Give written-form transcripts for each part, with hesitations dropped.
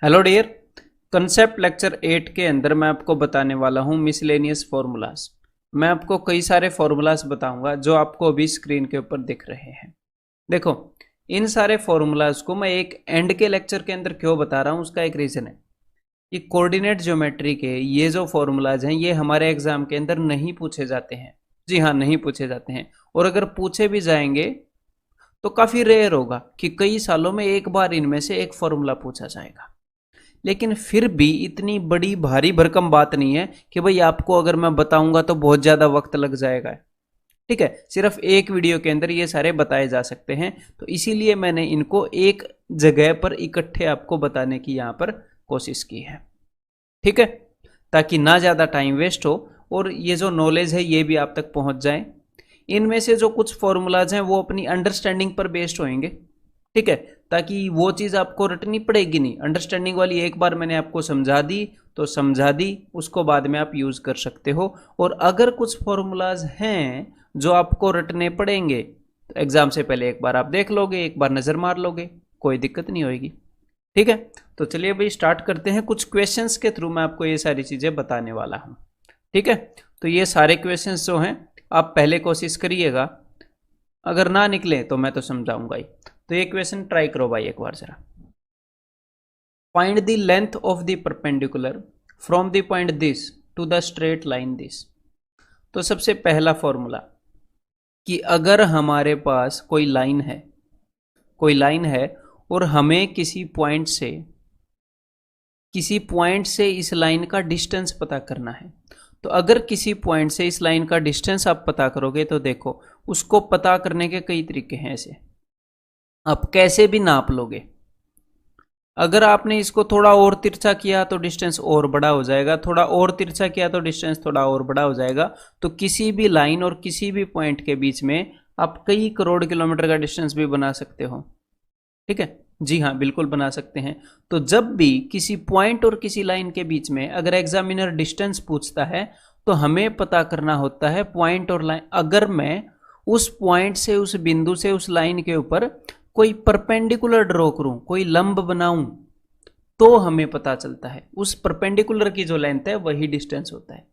Hello dear. Concept lecture 8 के अंदर मैं आपको बताने वाला हूँ मिसलेनियस फॉर्मूलाज। मैं आपको कई सारे फॉर्मूलाज बताऊंगा जो आपको अभी स्क्रीन के ऊपर दिख रहे हैं। देखो, इन सारे फॉर्मूलाज को मैं एक एंड के लेक्चर के अंदर क्यों बता रहा हूँ, उसका एक रीज़न है कि कोऑर्डिनेट ज्योमेट्री के ये जो फॉर्मूलाज हैं ये हमारे एग्जाम के अंदर नहीं पूछे जाते हैं। जी हाँ, नहीं पूछे जाते हैं। और अगर पूछे भी जाएंगे तो काफ़ी रेयर होगा कि कई सालों में एक बार इनमें से एक फॉर्मूला पूछा जाएगा। लेकिन फिर भी इतनी बड़ी भारी भरकम बात नहीं है कि भाई आपको अगर मैं बताऊंगा तो बहुत ज़्यादा वक्त लग जाएगा। ठीक है, सिर्फ एक वीडियो के अंदर ये सारे बताए जा सकते हैं, तो इसीलिए मैंने इनको एक जगह पर इकट्ठे आपको बताने की यहाँ पर कोशिश की है। ठीक है, ताकि ना ज़्यादा टाइम वेस्ट हो और ये जो नॉलेज है ये भी आप तक पहुंच जाए। इनमें से जो कुछ फॉर्मूलाज हैं वो अपनी अंडरस्टैंडिंग पर बेस्ड होंगे। ठीक है, ताकि वो चीज़ आपको रटनी पड़ेगी नहीं। अंडरस्टैंडिंग वाली एक बार मैंने आपको समझा दी तो समझा दी, उसको बाद में आप यूज़ कर सकते हो। और अगर कुछ फॉर्मूलाज हैं जो आपको रटने पड़ेंगे तो एग्ज़ाम से पहले एक बार आप देख लोगे, एक बार नज़र मार लोगे, कोई दिक्कत नहीं होगी। ठीक है, तो चलिए भाई स्टार्ट करते हैं। कुछ क्वेश्चंस के थ्रू मैं आपको ये सारी चीज़ें बताने वाला हूँ। ठीक है, तो ये सारे क्वेश्चंस जो हैं आप पहले कोशिश करिएगा, अगर ना निकले तो मैं तो समझाऊंगा ही। तो ये क्वेश्चन ट्राई करो भाई एक बार जरा। Find the length of the perpendicular from the point this to the straight line this. तो सबसे पहला फॉर्मूला कि अगर हमारे पास कोई लाइन है और हमें किसी पॉइंट से इस लाइन का डिस्टेंस पता करना है, तो अगर किसी पॉइंट से इस लाइन का डिस्टेंस आप पता करोगे तो देखो, उसको पता करने के कई तरीके हैं। ऐसे आप कैसे भी नाप लोगे। अगर आपने इसको थोड़ा और तिरछा किया तो डिस्टेंस और बड़ा हो जाएगा, थोड़ा और तिरछा किया तो डिस्टेंस थोड़ा और बड़ा हो जाएगा। तो किसी भी लाइन और किसी भी पॉइंट के बीच में आप कई करोड़ किलोमीटर का डिस्टेंस भी बना सकते हो। ठीक है, जी हाँ, बिल्कुल बना सकते हैं। तो जब भी किसी पॉइंट और किसी लाइन के बीच में अगर एग्जामिनर डिस्टेंस पूछता है तो हमें पता करना होता है पॉइंट और लाइन। अगर मैं उस पॉइंट से, उस बिंदु से उस लाइन के ऊपर कोई परपेंडिकुलर ड्रॉ करूं, कोई लंब बनाऊं, तो हमें पता चलता है उस परपेंडिकुलर की जो लेंथ है वही डिस्टेंस होता है।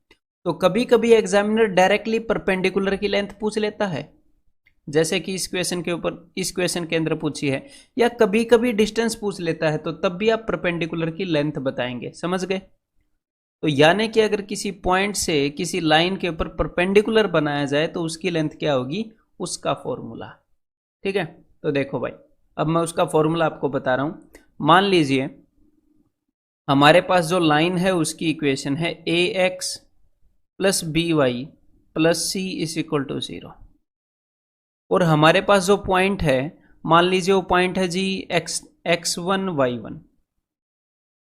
तो कभी कभी एग्जामिनर डायरेक्टली परपेंडिकुलर की लेंथ पूछ लेता है, जैसे कि इस क्वेश्चन के अंदर पूछी है, या कभी कभी डिस्टेंस पूछ लेता है, तो तब भी आप परपेंडिकुलर की लेंथ बताएंगे। समझ गए? तो यानी कि अगर किसी पॉइंट से किसी लाइन के ऊपर परपेंडिकुलर बनाया जाए तो उसकी लेंथ क्या होगी, उसका फॉर्मूला। ठीक है, तो देखो भाई, अब मैं उसका फॉर्मूला आपको बता रहा हूं। मान लीजिए हमारे पास जो लाइन है उसकी इक्वेशन है A X plus B Y plus C is equal to 0। और हमारे पास जो पॉइंट है, मान लीजिए वो पॉइंट है जी x1 y1।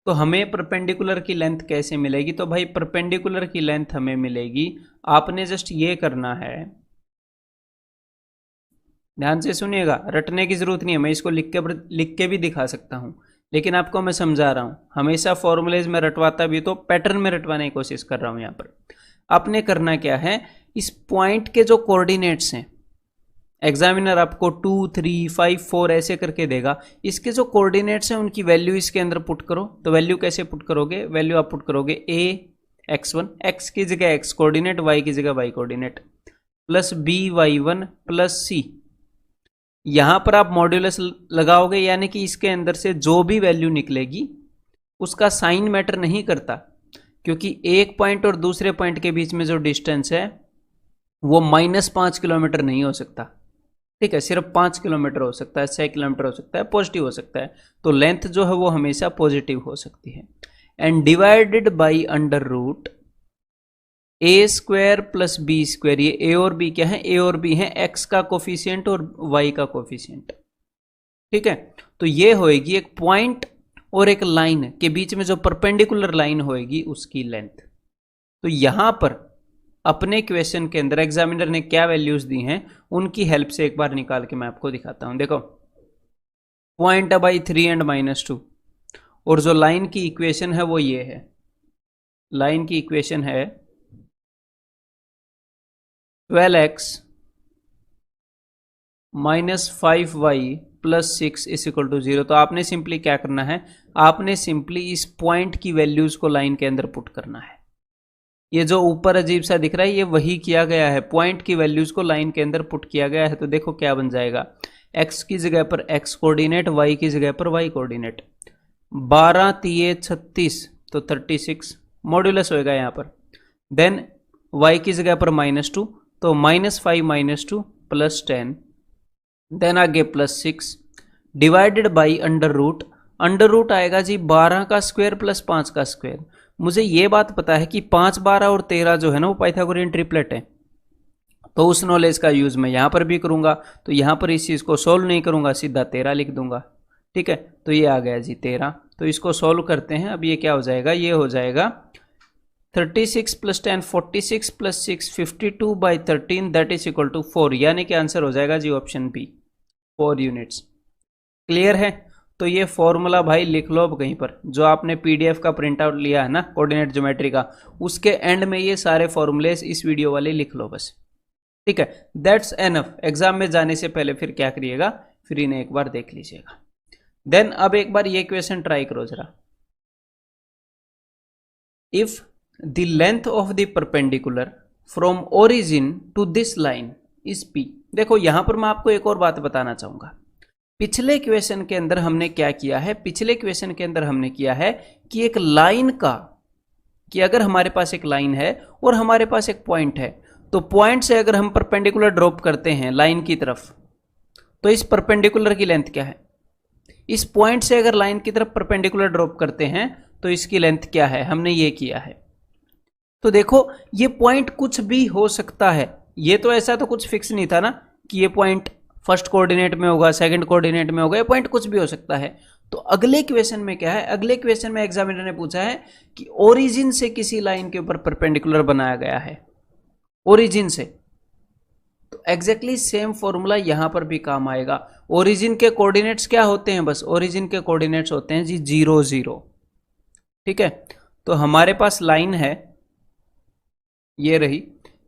तो हमें परपेंडिकुलर की लेंथ कैसे मिलेगी? तो भाई परपेंडिकुलर की लेंथ हमें मिलेगी, आपने जस्ट ये करना है, ध्यान से सुनिएगा, रटने की जरूरत नहीं है, मैं इसको लिख के भी दिखा सकता हूं, लेकिन आपको मैं समझा रहा हूं। हमेशा फॉर्मूलेज में रटवाता भी तो पैटर्न में रटवाने की कोशिश कर रहा हूं। यहां पर आपने करना क्या है, इस पॉइंट के जो कोऑर्डिनेट्स हैं, एग्जामिनर आपको 2, 3, 5, 4 ऐसे करके देगा, इसके जो कोऑर्डिनेट्स हैं उनकी वैल्यू इसके अंदर पुट करो। तो वैल्यू कैसे पुट करोगे? वैल्यू आप पुट करोगे ए x1, x की जगह x कोऑर्डिनेट, y की जगह y coordinate, plus B y1 plus C. यहां पर आप मॉड्यूलस लगाओगे, यानी कि इसके अंदर से जो भी वैल्यू निकलेगी उसका साइन मैटर नहीं करता, क्योंकि एक पॉइंट और दूसरे पॉइंट के बीच में जो डिस्टेंस है वो -5 किलोमीटर नहीं हो सकता। ठीक है, सिर्फ 5 किलोमीटर हो सकता है, 6 किलोमीटर हो सकता है, पॉजिटिव हो सकता है। तो लेंथ जो है वो हमेशा पॉजिटिव हो सकती है। And divided by under root A square plus B square. ये ए और बी क्या है? ए और बी है एक्स का कोफिशियंट और वाई का कोफिशियंट। ठीक है, तो ये होएगी एक पॉइंट और एक लाइन के बीच में जो परपेंडिकुलर लाइन होएगी उसकी लेंथ। तो यहां पर अपने क्वेश्चन के अंदर एग्जामिनर ने क्या वैल्यूज दी हैं उनकी हेल्प से एक बार निकाल के मैं आपको दिखाता हूं। देखो, पॉइंट है बाई 3 एंड -2, और जो लाइन की इक्वेशन है वो ये है। लाइन की इक्वेशन है 12x -5y plus 6 is equal to 0। तो आपने सिंपली क्या करना है, आपने सिंपली इस पॉइंट की वैल्यूज को लाइन के अंदर पुट करना है। ये जो ऊपर अजीब सा दिख रहा है ये वही किया गया है, पॉइंट की वैल्यूज को लाइन के अंदर पुट किया गया है। तो देखो क्या बन जाएगा, x की जगह पर x कोऑर्डिनेट, y की जगह पर y कोऑर्डिनेट। 12 3 36 तो 36 मॉड्यूलस होएगा यहाँ पर। देन y की जगह पर -2 तो -5 -2 प्लस 10। देन आगे plus 6 divided by under root. Under root आएगा जी 12 का स्क्वायर प्लस 5 का स्क्वायर। मुझे ये बात पता है कि 5 12 और 13 जो है ना वो पाइथागोरियन ट्रिपलेट है, तो उस नॉलेज का यूज मैं यहां पर भी करूंगा। तो यहां पर इस चीज को सोल्व नहीं करूंगा, सीधा 13 लिख दूंगा। ठीक है, तो ये आ गया जी 13। तो इसको सोल्व करते हैं। अब ये क्या हो जाएगा, ये हो जाएगा 36 plus 10 46 plus 6 52/13 that is equal to 4, यानी कि आंसर हो जाएगा जी ऑप्शन बी 4 यूनिट्स। क्लियर है। तो ये फॉर्मूला भाई लिख लो अब कहीं पर, जो आपने पीडीएफ का प्रिंट आउट लिया है ना कोऑर्डिनेट ज्योमेट्री का, उसके एंड में ये सारे फॉर्मूलेस इस वीडियो वाले लिख लो बस। ठीक है, दैट्स एनफ। एग्जाम में जाने से पहले फिर क्या करिएगा, फिर इन्हें एक बार देख लीजिएगा। देन अब एक बार ये क्वेश्चन ट्राई करो जरा। If the length of the perpendicular from origin to this line is P. देखो यहां पर मैं आपको एक और बात बताना चाहूंगा। पिछले क्वेश्चन के अंदर हमने क्या किया है, पिछले क्वेश्चन के अंदर हमने किया है कि एक लाइन का, कि अगर हमारे पास एक लाइन है और हमारे पास एक पॉइंट है, तो पॉइंट से अगर हम परपेंडिकुलर ड्रॉप करते हैं लाइन की तरफ, तो इस परपेंडिकुलर की लेंथ क्या है। इस पॉइंट से अगर लाइन की तरफ परपेंडिकुलर ड्रॉप करते हैं तो इसकी लेंथ क्या है, हमने ये किया है। तो देखो ये पॉइंट कुछ भी हो सकता है, ये तो ऐसा तो कुछ फिक्स नहीं था ना कि ये पॉइंट फर्स्ट कोऑर्डिनेट में होगा, सेकंड कोऑर्डिनेट में होगा, ये पॉइंट कुछ भी हो सकता है। तो अगले क्वेश्चन में क्या है, अगले क्वेश्चन में एग्जामिनर ने पूछा है कि ओरिजिन से किसी लाइन के ऊपर परपेंडिकुलर बनाया गया है, ओरिजिन से। तो एग्जैक्टली सेम फॉर्मूला यहां पर भी काम आएगा। ओरिजिन के कोऑर्डिनेट्स क्या होते हैं, बस ओरिजिन के कोऑर्डिनेट्स होते हैं जी 0 0। ठीक है, तो हमारे पास लाइन है, ये रही,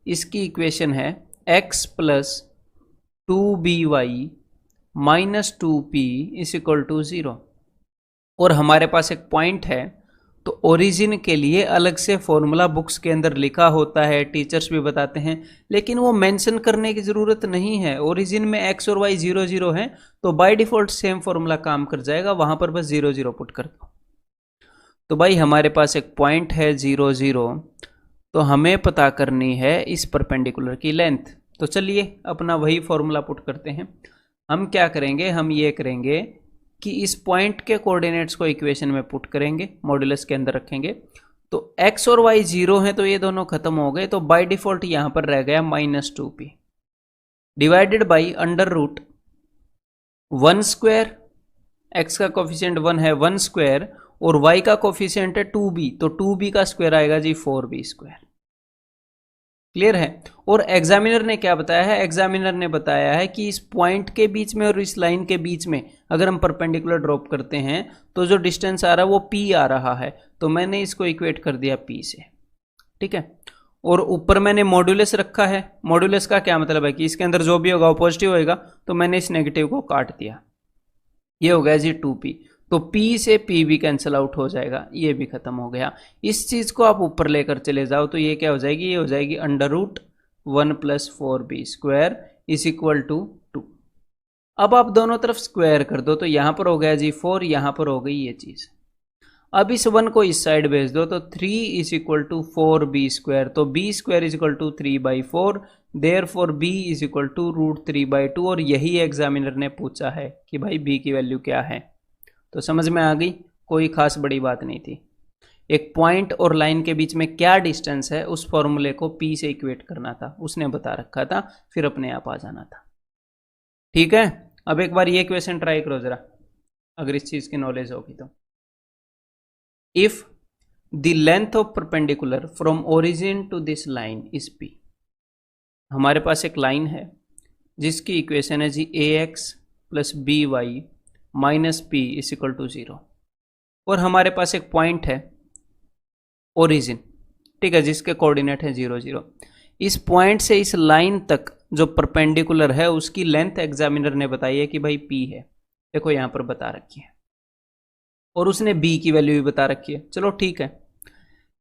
इसकी इक्वेशन है x plus 2by minus 2p is equal to 0। और हमारे पास एक पॉइंट है, तो ओरिजिन के लिए अलग से फॉर्मूला बुक्स के अंदर लिखा होता है, टीचर्स भी बताते हैं, लेकिन वो मेंशन करने की ज़रूरत नहीं है। ओरिजिन में x और y 0 0 है, तो बाय डिफ़ॉल्ट सेम फॉर्मूला काम कर जाएगा, वहाँ पर बस 0 0 पुट कर दो। तो भाई हमारे पास एक पॉइंट है 0 0, तो हमें पता करनी है इस परपेंडिकुलर की लेंथ। तो चलिए अपना वही फॉर्मूला पुट करते हैं। हम क्या करेंगे, हम ये करेंगे कि इस पॉइंट के कोऑर्डिनेट्स को इक्वेशन में पुट करेंगे, मॉड्यूलस के अंदर रखेंगे। तो x और y 0 हैं, तो ये दोनों खत्म हो गए, तो बाय डिफॉल्ट यहां पर रह गया -2p divided by under root 1 square, x का कोफिशिएंट 1 है 1 स्क्वायर, और y का कोफिशिएंट है 2b, तो 2b का स्क्वायर आएगा जी 4b स्क्वायर। क्लियर है। और एग्जामिनर ने क्या बताया है, एग्जामिनर ने बताया है कि इस पॉइंट के बीच में और इस लाइन के बीच में अगर हम परपेंडिकुलर ड्रॉप करते हैं तो जो डिस्टेंस आ रहा है वो p आ रहा है, तो मैंने इसको इक्वेट कर दिया p से। ठीक है, और ऊपर मैंने मॉड्यूलस रखा है। मॉड्यूलस का क्या मतलब है कि इसके अंदर जो भी होगा वो पॉजिटिव होएगा, तो मैंने इस नेगेटिव को काट दिया, ये हो गया जी 2p। तो p से p भी कैंसिल आउट हो जाएगा, ये भी खत्म हो गया। इस चीज को आप ऊपर लेकर चले जाओ तो ये क्या हो जाएगी, ये हो जाएगी under root 1 plus 4b square is equal to 2। अब आप दोनों तरफ स्क्वायर कर दो, तो यहां पर हो गया जी 4, यहां पर हो गई ये चीज। अब इस 1 को इस साइड भेज दो, तो 3 is equal to 4b square, तो b square is equal to 3/4, therefore b is equal to √3/2। और यही एग्जामिनर ने पूछा है कि भाई b की वैल्यू क्या है। तो समझ में आ गई, कोई खास बड़ी बात नहीं थी। एक पॉइंट और लाइन के बीच में क्या डिस्टेंस है, उस फॉर्मूले को p से इक्वेट करना था, उसने बता रखा था, फिर अपने आप आ जाना था। ठीक है, अब एक बार ये क्वेश्चन ट्राई करो जरा, अगर इस चीज की नॉलेज होगी तो। If the length of perpendicular from origin to this line is p। हमारे पास एक लाइन है जिसकी इक्वेशन है जी ax plus by minus p is equal to 0, और हमारे पास एक पॉइंट है ओरिजिन, ठीक है, जिसके कोऑर्डिनेट है 0 0। इस पॉइंट से इस लाइन तक जो परपेंडिकुलर है उसकी लेंथ एग्जामिनर ने बताई है कि भाई p है। देखो यहां पर बता रखी है, और उसने बी की वैल्यू भी बता रखी है। चलो ठीक है।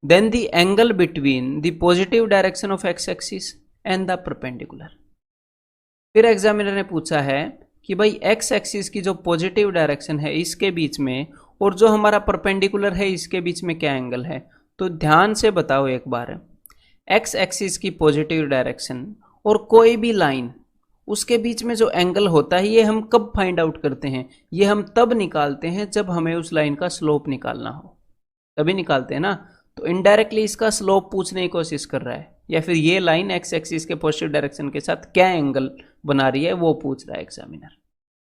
Then the angle between the positive direction of X axis and the perpendicular. फिर एग्जामिनर ने पूछा है कि भाई एक्स एक्सिस की जो पॉजिटिव डायरेक्शन है इसके बीच में और जो हमारा परपेंडिकुलर है इसके बीच में क्या एंगल है। तो ध्यान से बताओ एक बार, एक्स एक्सिस की पॉजिटिव डायरेक्शन और कोई भी लाइन, उसके बीच में जो एंगल होता है ये हम कब फाइंड आउट करते हैं, ये हम तब निकालते हैं जब हमें उस लाइन का स्लोप निकालना हो, तभी निकालते हैं ना। तो इनडायरेक्टली इसका स्लोप पूछने की कोशिश कर रहा है, या फिर ये लाइन एक्स एक्सिस के पॉजिटिव डायरेक्शन के साथ क्या एंगल बना रही है वो पूछ रहा है एग्जामिनर।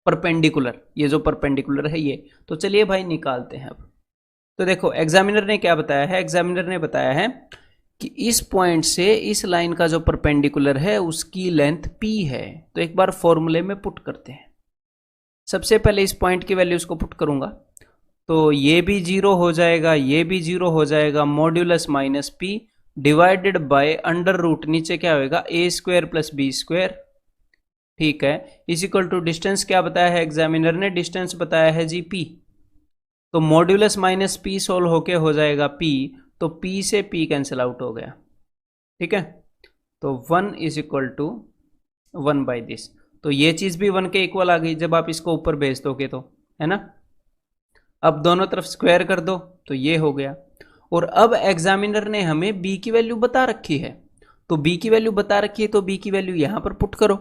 परपेंडिकुलर, ये जो परपेंडिकुलर है ये, तो चलिए भाई निकालते हैं अब। तो देखो एग्जामिनर ने क्या बताया है, एग्जामिनर ने बताया है कि इस पॉइंट से इस लाइन का जो परपेंडिकुलर है उसकी लेंथ p है। तो एक बार फॉर्मूले में पुट करते हैं। सबसे पहले इस पॉइंट की वैल्यूज को पुट करूंगा, तो ये भी 0 हो जाएगा, ये भी 0 हो जाएगा, modulus minus p divided by under root, नीचे क्या होगा a square plus b square, ठीक है, इज इक्वल टू डिस्टेंस क्या बताया है एग्जामिनर ने, डिस्टेंस बताया है जी p। तो मॉड्यूलस माइनस p सोल्व होके हो जाएगा p, तो p से p कैंसिल आउट हो गया, ठीक है। तो 1 is equal to 1 by this, तो ये चीज भी 1 के इक्वल आ गई जब आप इसको ऊपर भेज दोगे तो, है ना। अब दोनों तरफ स्क्वायर कर दो तो ये हो गया। और अब एग्जामिनर ने हमें b की वैल्यू बता रखी है, तो b की वैल्यू बता रखी है तो b की वैल्यू यहां पर पुट करो।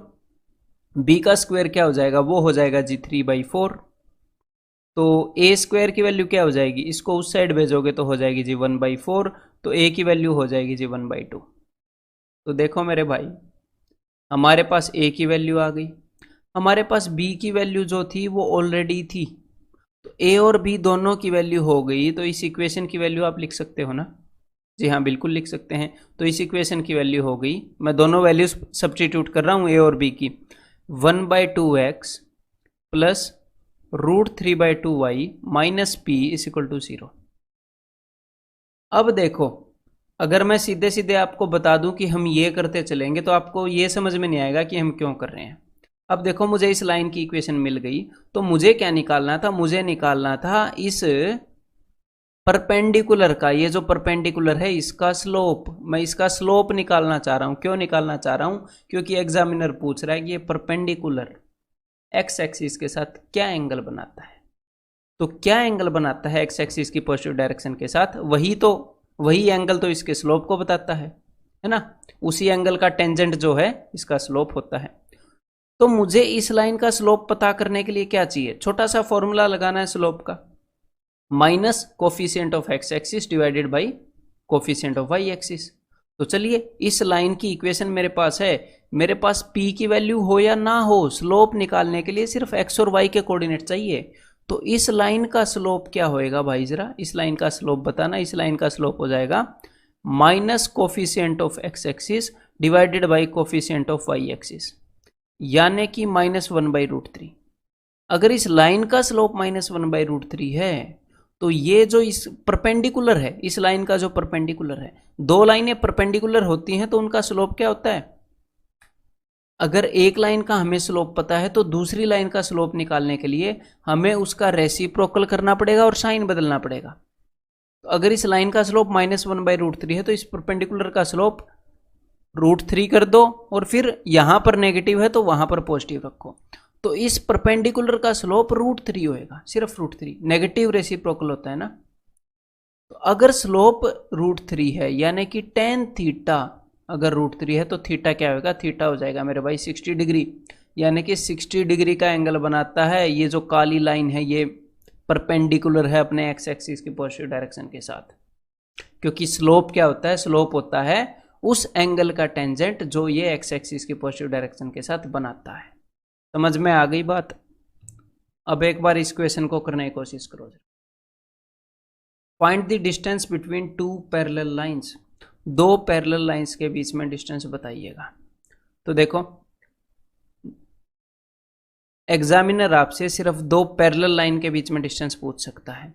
b का स्क्वायर क्या हो जाएगा, वो हो जाएगा जी 3/4। तो a स्क्वायर की वैल्यू क्या हो जाएगी, इसको उस साइड भेजोगे तो हो जाएगी जी 1/4, तो a की वैल्यू हो जाएगी जी 1/2। तो देखो मेरे भाई, हमारे पास a की वैल्यू आ गई, हमारे पास b की वैल्यू जो थी वो ऑलरेडी थी, तो a और b दोनों की वैल्यू हो गई। तो इस इक्वेशन की वैल्यू आप लिख सकते हो ना, जी हाँ बिल्कुल लिख सकते हैं। तो इस इक्वेशन की वैल्यू हो गई, मैं दोनों वैल्यूज सब्स्टिट्यूट कर रहा हूं a और b की, 1/2x plus √3/2y minus p is equal to 0। अब देखो, अगर मैं सीधे सीधे आपको बता दूं कि हम ये करते चलेंगे तो आपको ये समझ में नहीं आएगा कि हम क्यों कर रहे हैं। अब देखो मुझे इस लाइन की इक्वेशन मिल गई, तो मुझे क्या निकालना था, मुझे निकालना था इस परपेंडिकुलर का, ये जो परपेंडिकुलर है इसका स्लोप, मैं इसका स्लोप निकालना चाह रहा हूं। क्यों निकालना चाह रहा हूं, क्योंकि एग्जामिनर पूछ रहा है कि ये परपेंडिकुलर एक्स एक्सिस के साथ क्या एंगल बनाता है। तो क्या एंगल बनाता है एक्स एक्सिस की पॉजिटिव डायरेक्शन के साथ, वही एंगल तो इसके स्लोप को बताता है ना। उसी एंगल का टेंजेंट जो है इसका स्लोप होता है। तो मुझे इस लाइन का स्लोप पता करने के लिए क्या चाहिए, छोटा सा फॉर्मूला लगाना है स्लोप का, minus coefficient of X axis divided by coefficient of Y axis. तो चलिए इस लाइन की इक्वेशन मेरे पास है, मेरे पास p की वैल्यू हो या ना हो, स्लोप निकालने के लिए सिर्फ x और y के कोऑर्डिनेट चाहिए। तो इस लाइन का स्लोप क्या होएगा भाई, जरा इस लाइन का स्लोप बताना। इस लाइन का स्लोप हो जाएगा minus coefficient of X axis divided by coefficient of Y axis, यानी कि -1/√3। अगर इस लाइन का स्लोप -1/√3 है तो ये जो इस परपेंडिकुलर है, इस लाइन का जो परपेंडिकुलर है, दो लाइनें परपेंडिकुलर होती हैं तो उनका स्लोप क्या होता है। अगर एक लाइन का हमें स्लोप पता है तो दूसरी लाइन का स्लोप निकालने के लिए हमें उसका रेसिप्रोकल करना पड़ेगा और साइन बदलना पड़ेगा। तो अगर इस लाइन का स्लोप -1/√3 है तो इस परपेंडिकुलर का स्लोप √3 कर दो, और फिर यहां पर नेगेटिव है तो वहां पर पॉजिटिव रखो। तो इस परपेंडिकुलर का स्लोप √3 होएगा, सिर्फ √3, नेगेटिव रेसिप्रोकल होता है ना। तो अगर स्लोप √3 है यानी कि tan थीटा अगर √3 है तो थीटा क्या होगा, थीटा हो जाएगा मेरे भाई 60 डिग्री, यानी कि 60 डिग्री का एंगल बनाता है। ये जो काली लाइन है ये परपेंडिकुलर है अपने एक्स एक्सिस की पॉजिटिव डायरेक्शन के साथ, क्योंकि स्लोप क्या होता है, स्लोप होता है उस एंगल का टेंजेंट जो ये एक्स एक्सिस की पॉजिटिव डायरेक्शन के साथ बनाता है। समझ में आ गई बात। अब एक बार इस क्वेश्चन को करने की कोशिश करो। Find the distance between two parallel lines, दो पैरेलल लाइंस के बीच में डिस्टेंस बताइएगा। तो देखो एग्जामिनर आपसे सिर्फ दो पैरेलल लाइन के बीच में डिस्टेंस पूछ सकता है,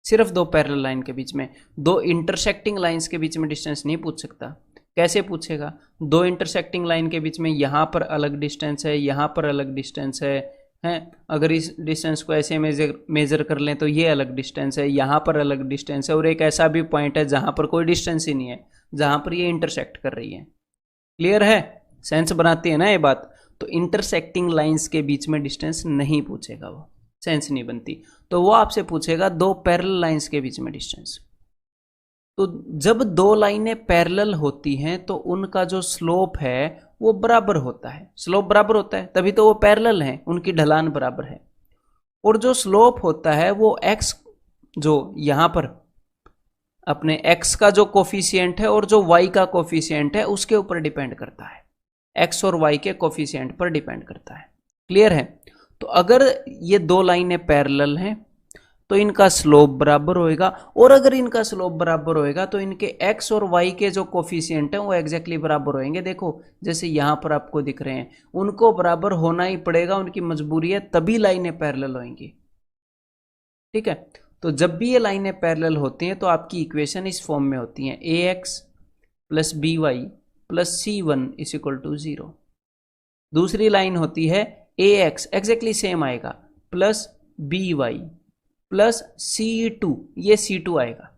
सिर्फ दो पैरेलल लाइन के बीच में, दो इंटरसेक्टिंग लाइंस के बीच में डिस्टेंस नहीं पूछ सकता। कैसे पूछेगा, दो इंटरसेक्टिंग लाइन के बीच में यहां पर अलग डिस्टेंस है, यहां पर अलग डिस्टेंस है हैं। अगर इस डिस्टेंस को ऐसे मेजर कर लें तो ये अलग डिस्टेंस है, यहाँ पर अलग डिस्टेंस है, और एक ऐसा भी पॉइंट है जहाँ पर कोई डिस्टेंस ही नहीं है, जहाँ पर ये इंटरसेक्ट कर रही है। क्लियर है? सेंस बनाती है ना ये बात। तो इंटरसेक्टिंग लाइंस के बीच में डिस्टेंस नहीं पूछेगा, वो सेंस नहीं बनती। तो वो आपसे पूछेगा दो पैरेलल लाइंस के बीच में डिस्टेंस। तो जब दो लाइनें पैरेलल होती हैं तो उनका जो स्लोप है वो बराबर होता है। स्लोप बराबर होता है तभी तो वो पैरेलल हैं, उनकी ढलान बराबर है। और जो स्लोप होता है वो x, जो यहां पर अपने x का जो कोफिशिएंट है और जो y का कोफिशिएंट है उसके ऊपर डिपेंड करता है। x और y के कोफिशिएंट पर डिपेंड करता है। क्लियर है? तो अगर ये दो लाइनें पैरेलल हैं तो इनका स्लोप बराबर होएगा, और अगर इनका स्लोप बराबर होएगा तो इनके x और y के जो कोफिशिएंट हैं वो एग्जैक्टली बराबर होंगे। देखो जैसे यहां पर आपको दिख रहे हैं, उनको बराबर होना ही पड़ेगा, उनकी मजबूरी है, तभी लाइनें पैरेलल होंगी। ठीक है? तो जब भी ये लाइनें पैरेलल होती हैं तो आपकी इक्वेशन इस फॉर्म में होती है, ax plus B Y plus C one is equal to 0। दूसरी लाइन होती है ax, एग्जैक्टली सेम आएगा, plus B Y plus C2, ये C2 आएगा,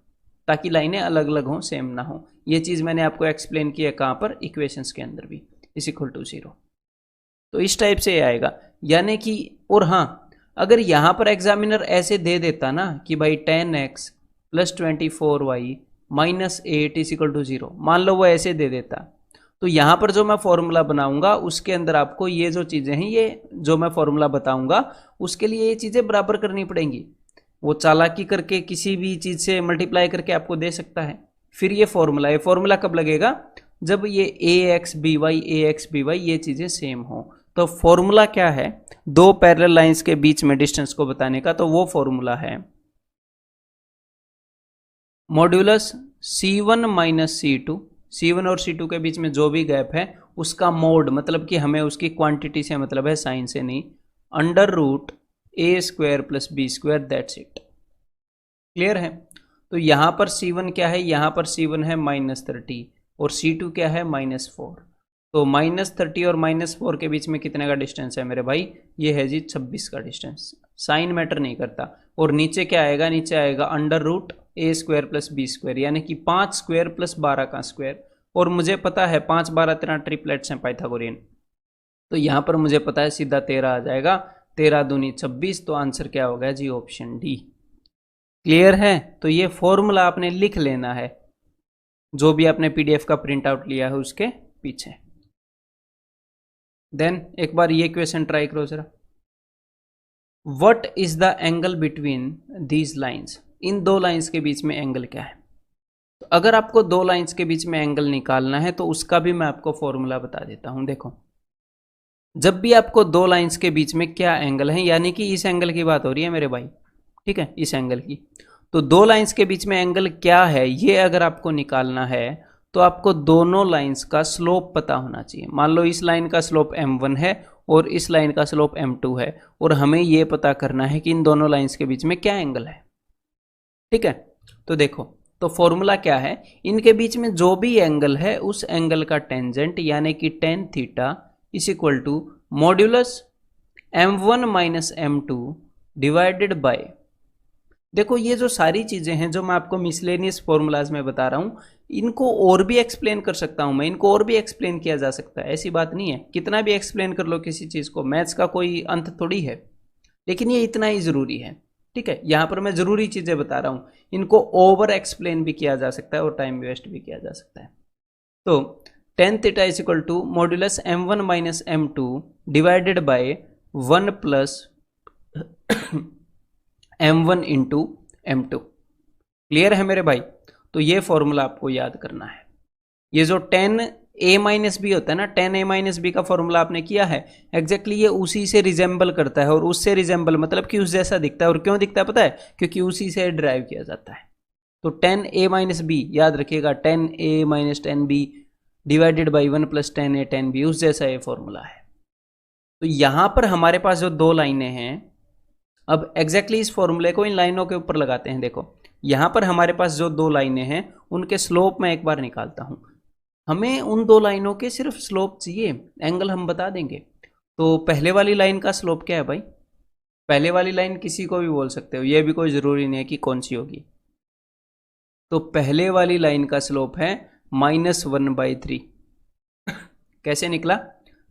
ताकि लाइनें अलग अलग हों, सेम ना हो। ये चीज़ मैंने आपको एक्सप्लेन किया कहाँ पर, इक्वेशंस के अंदर भी, इज इक्वल टू 0। तो इस टाइप से ये आएगा, यानी कि, और हाँ, अगर यहाँ पर एग्जामिनर ऐसे दे देता ना कि भाई 10x plus 24y minus 8 is equal to 0, मान लो वो ऐसे दे देता, तो यहाँ पर जो मैं फॉर्मूला बनाऊंगा उसके अंदर आपको ये जो चीज़ें हैं, ये जो मैं फॉर्मूला बताऊंगा उसके लिए ये चीज़ें बराबर करनी पड़ेंगी। वो चालाकी करके किसी भी चीज़ से मल्टीप्लाई करके आपको दे सकता है। फिर ये फॉर्मूला कब लगेगा? जब ये ax by ये चीज़ें सेम हो। तो फॉर्मूला क्या है दो पैरेलल लाइंस के बीच में डिस्टेंस को बताने का? तो वो फॉर्मूला है modulus C1 minus C2, C1 और C2 के बीच में जो भी गैप है उसका मोड, मतलब कि हमें उसकी क्वांटिटी से मतलब है, साइन से नहीं, under root a square plus B square, that's it. Clear है? तो यहां पर C1 क्या है? यहां पर C1 है -30 और C2 क्या है? -4। तो -30 और -4 के बीच में कितने का डिस्टेंस है मेरे भाई? ये है जी 26 का डिस्टेंस। साइन मैटर नहीं करता। और नीचे क्या आएगा? नीचे आएगा under root a square plus B square, यानी कि 5 स्क्वायर प्लस 12 का स्क्वायर। और मुझे पता है 5 12 13 ट्रिपलेट्स हैं पाइथागोरियन, तो यहां पर मुझे पता है सीधा 13 आ जाएगा, 13 दूनी 26। तो आंसर क्या होगा जी? Option D. क्लियर है? तो ये फॉर्मूला आपने लिख लेना है, जो भी आपने पीडीएफ का प्रिंट आउट लिया है उसके पीछे। देन एक बार ये क्वेश्चन ट्राई करो जरा। What is the angle between these lines? इन दो लाइंस के बीच में एंगल क्या है? तो अगर आपको दो लाइंस के बीच में एंगल निकालना है तो उसका भी मैं आपको फॉर्मूला बता देता हूं। देखो, जब भी आपको दो लाइंस के बीच में क्या एंगल है, यानी कि इस एंगल की बात हो रही है मेरे भाई, ठीक है, इस एंगल की, तो दो लाइंस के बीच में एंगल क्या है ये अगर आपको निकालना है तो आपको दोनों लाइंस का स्लोप पता होना चाहिए। मान लो इस लाइन का स्लोप m1 है और इस लाइन का स्लोप m2 है, और हमें ये पता करना है कि इन दोनों लाइंस के बीच में क्या एंगल है। ठीक है? तो देखो, तो फॉर्मूला क्या है? इनके बीच में जो भी एंगल है उस एंगल का टेंजेंट यानी कि tan theta is equal to modulus m1 minus m2 divided by, देखो ये जो सारी चीजें हैं जो मैं आपको मिसलेनियस फॉर्मूलाज में बता रहा हूं, इनको और भी एक्सप्लेन कर सकता हूं मैं, इनको और भी एक्सप्लेन किया जा सकता है, ऐसी बात नहीं है। कितना भी एक्सप्लेन कर लो किसी चीज को, मैथ्स का कोई अंत थोड़ी है, लेकिन ये इतना ही जरूरी है। ठीक है? यहां पर मैं जरूरी चीजें बता रहा हूं, इनको ओवर एक्सप्लेन भी किया जा सकता है और टाइम वेस्ट भी किया जा सकता है। तो tan theta is equal to modulus m1 minus m2 divided by 1 plus m1 into m2। Clear है मेरे भाई? तो ये फॉर्मूला आपको याद करना है। ये जो tan a माइनस बी होता है ना, tan a माइनस बी का फॉर्मूला आपने किया है, एग्जैक्टली ये उसी से रिजेंबल करता है, और उससे रिजेंबल मतलब कि उस जैसा दिखता है। और क्यों दिखता है पता है? क्योंकि उसी से ड्राइव किया जाता है। तो tan a माइनस बी याद रखिएगा, tan a minus tan b divided by 1 plus tan a tan b, उस जैसा ये फॉर्मूला है। तो यहां पर हमारे पास जो दो लाइनें हैं, अब एग्जैक्टली इस फॉर्मूले को इन लाइनों के ऊपर लगाते हैं। देखो, यहां पर हमारे पास जो दो लाइनें हैं उनके स्लोप मैं एक बार निकालता हूं। हमें उन दो लाइनों के सिर्फ स्लोप चाहिए, एंगल हम बता देंगे। तो पहले वाली लाइन का स्लोप क्या है भाई? पहले वाली लाइन किसी को भी बोल सकते हो, ये भी कोई ज़रूरी नहीं है कि कौन सी होगी। तो पहले वाली लाइन का स्लोप है -1/3। कैसे निकला?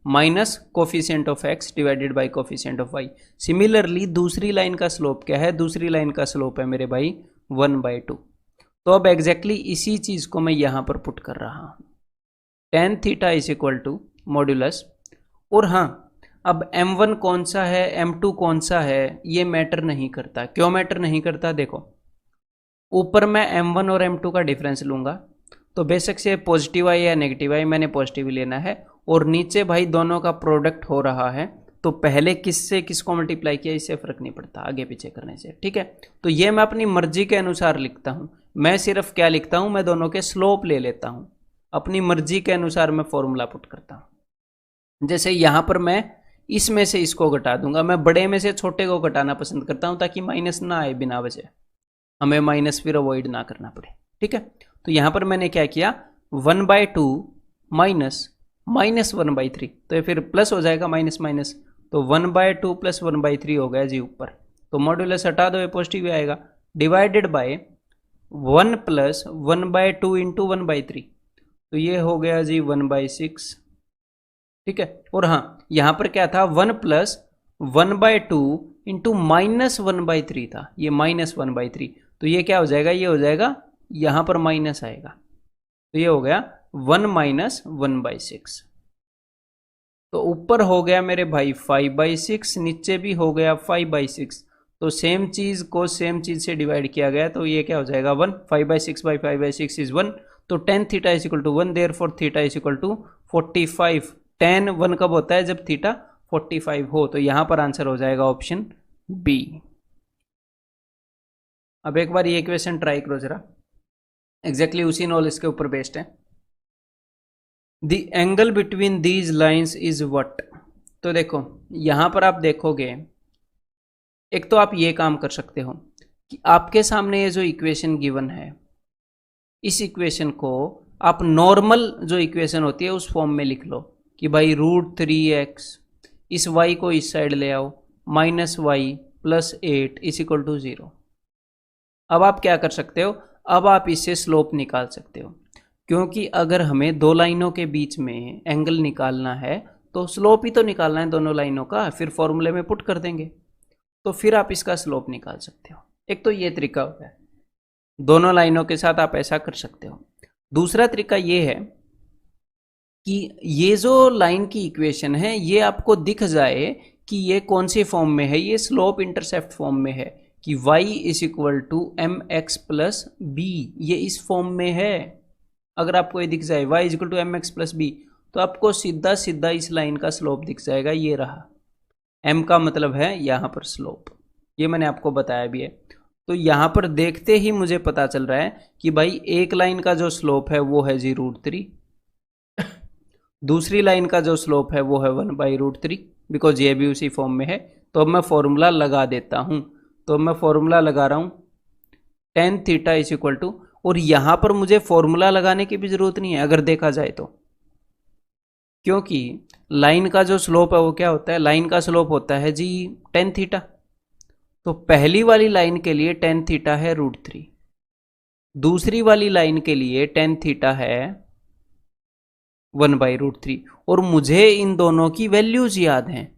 Minus coefficient of x divided by coefficient of y। Similarly दूसरी लाइन का स्लोप क्या है? दूसरी लाइन का स्लोप है मेरे भाई 1/2। तो अब एग्जैक्टली इसी चीज़ को मैं यहाँ पर पुट कर रहा हूँ, tan theta is equal to modulus. और हाँ, अब m1 कौन सा है, m2 कौन सा है, ये मैटर नहीं करता। क्यों मैटर नहीं करता? देखो, ऊपर मैं m1 और m2 का डिफरेंस लूंगा तो बेशक से पॉजिटिव आई या नेगेटिव आई, मैंने पॉजिटिव लेना है। और नीचे भाई दोनों का प्रोडक्ट हो रहा है, तो पहले किससे किसको मल्टीप्लाई किया इससे फर्क नहीं पड़ता आगे पीछे करने से, ठीक है। तो ये मैं अपनी मर्जी के अनुसार लिखता हूँ। मैं सिर्फ क्या लिखता हूँ, मैं दोनों के स्लोप ले लेता हूँ, अपनी मर्जी के अनुसार मैं फॉर्मूला पुट करता हूँ। जैसे यहाँ पर मैं इसमें से इसको घटा दूंगा, मैं बड़े में से छोटे को घटाना पसंद करता हूँ ताकि माइनस ना आए बिना वजह, हमें माइनस फिर अवॉइड ना करना पड़े, ठीक है। तो यहाँ पर मैंने क्या किया, 1/2 माइनस -1/3, तो ये फिर प्लस हो जाएगा माइनस माइनस, तो 1/2 प्लस 1/3 हो गया जी ऊपर। तो मॉड्यूलस हटा दो, ये पॉजिटिव आएगा, डिवाइडेड बाय 1 प्लस 1/2 इंटू 1/3, तो ये हो गया जी 1/6, ठीक है। और हाँ, यहाँ पर क्या था, 1 प्लस 1/2 इंटू -1/3 था, ये -1/3, तो ये क्या हो जाएगा, ये हो जाएगा यहाँ पर माइनस आएगा, तो ये हो गया 1 माइनस 1/6। तो ऊपर हो गया मेरे भाई 5/6, नीचे भी हो गया 5/6। तो सेम चीज को सेम चीज से डिवाइड किया गया, तो ये क्या हो जाएगा 1, 5/6 इज 1। तो tan theta is equal to 1, therefore theta is equal to 45। tan 1 कब होता है, जब थीटा 45 हो। तो यहां पर आंसर हो जाएगा ऑप्शन बी। अब एक बार ये क्वेश्चन ट्राई करो जरा, एग्जैक्टली उसी नॉलेज के ऊपर बेस्ड है। The angle between these lines is what. तो देखो यहां पर आप देखोगे, एक तो आप ये काम कर सकते हो कि आपके सामने ये जो इक्वेशन गिवन है, इस इक्वेशन को आप नॉर्मल जो इक्वेशन होती है उस फॉर्म में लिख लो कि भाई √3x, इस y को इस साइड ले आओ, -y + 8 इज इक्वल टू 0। अब आप क्या कर सकते हो, अब आप इससे स्लोप निकाल सकते हो, क्योंकि अगर हमें दो लाइनों के बीच में एंगल निकालना है तो स्लोप ही तो निकालना है दोनों लाइनों का, फिर फॉर्मूले में पुट कर देंगे, तो फिर आप इसका स्लोप निकाल सकते हो। एक तो ये तरीका होता है, दोनों लाइनों के साथ आप ऐसा कर सकते हो। दूसरा तरीका ये है कि ये जो लाइन की इक्वेशन है ये आपको दिख जाए कि ये कौन सी फॉर्म में है, ये स्लोप इंटरसेप्ट फॉर्म में है कि y = mx + b, ये इस फॉर्म में है। अगर आपको ये दिख जाए y = mx + b, तो आपको सीधा सीधा इस लाइन का स्लोप दिख जाएगा, ये रहा। m का मतलब है यहाँ पर स्लोप, ये मैंने आपको बताया भी है। तो यहाँ पर देखते ही मुझे पता चल रहा है कि भाई एक लाइन का जो स्लोप है वो है जी √3, दूसरी लाइन का जो स्लोप है वो है 1/√3, बिकॉज ये भी उसी फॉर्म में है। तो अब मैं फॉर्मूला लगा देता हूँ, तो मैं फॉर्मूला लगा रहा हूँ tan theta is equal to, और यहां पर मुझे फॉर्मूला लगाने की भी जरूरत नहीं है अगर देखा जाए तो, क्योंकि लाइन का जो स्लोप है वो क्या होता है, लाइन का स्लोप होता है जी tan थीटा। तो पहली वाली लाइन के लिए tan थीटा है √3, दूसरी वाली लाइन के लिए tan थीटा है 1/√3, और मुझे इन दोनों की वैल्यूज याद हैं।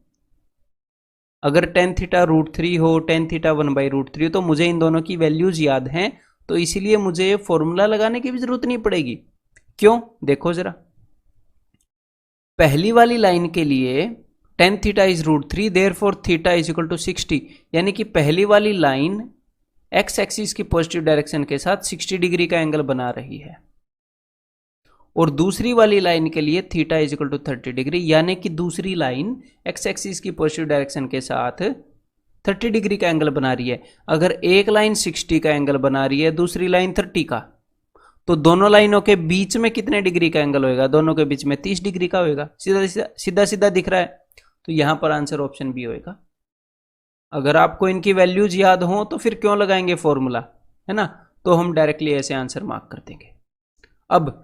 अगर tan थीटा √3 हो, tan थीटा 1/√3, तो मुझे इन दोनों की वैल्यूज याद हैं, तो इसीलिए मुझे फॉर्मूला लगाने की भी जरूरत नहीं पड़ेगी। क्यों, देखो जरा, पहली वाली लाइन के लिए tan theta is √3, therefore theta is equal to 60, यानी कि पहली वाली लाइन x एक्सिस की पॉजिटिव डायरेक्शन के साथ 60 डिग्री का एंगल बना रही है, और दूसरी वाली लाइन के लिए theta is equal to 30 degree, यानी कि दूसरी लाइन x एक्सिस की पॉजिटिव डायरेक्शन के साथ 30 डिग्री का एंगल बना रही है। अगर एक लाइन 60 का एंगल बना रही है, दूसरी लाइन 30 का, तो दोनों लाइनों के बीच में कितने डिग्री का एंगल होएगा, दोनों के बीच में 30 डिग्री का होएगा। सीधा सीधा दिख रहा है, तो यहां पर आंसर ऑप्शन बी होएगा। अगर आपको इनकी वैल्यूज याद हो तो फिर क्यों लगाएंगे फॉर्मूला, है ना, तो हम डायरेक्टली ऐसे आंसर मार्क कर देंगे। अब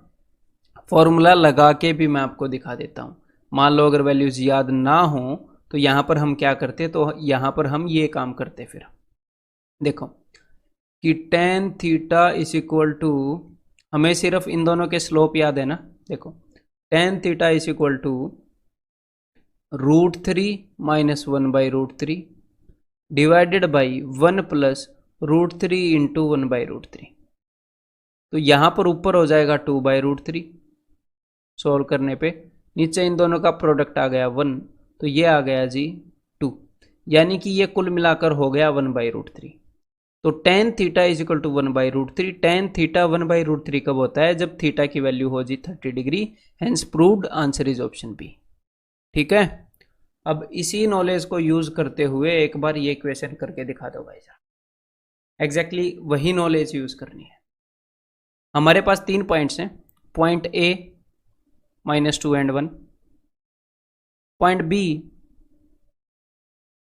फॉर्मूला लगा के भी मैं आपको दिखा देता हूं। मान लो अगर वैल्यूज याद ना हो तो यहाँ पर हम क्या करते, तो यहाँ पर हम ये काम करते। फिर देखो कि tan theta is equal to, हमें सिर्फ इन दोनों के स्लोप याद है ना। देखो tan theta is equal to √3 minus 1/√3 divided by 1 plus √3 into 1/√3। तो यहाँ पर ऊपर हो जाएगा 2/√3 सोल्व करने पे, नीचे इन दोनों का प्रोडक्ट आ गया 1, तो ये आ गया जी 2, यानी कि ये कुल मिलाकर हो गया 1/√3। तो tan theta is equal to 1/√3। tan theta 1/√3 कब होता है, जब थीटा की वैल्यू हो जी 30 degree. Hence proved, answer is option B. ठीक है, अब इसी नॉलेज को यूज करते हुए एक बार ये क्वेश्चन करके दिखा दो भाई साहब। एग्जैक्टली वही नॉलेज यूज करनी है। हमारे पास 3 पॉइंट्स हैं, point A -2 and 1, point B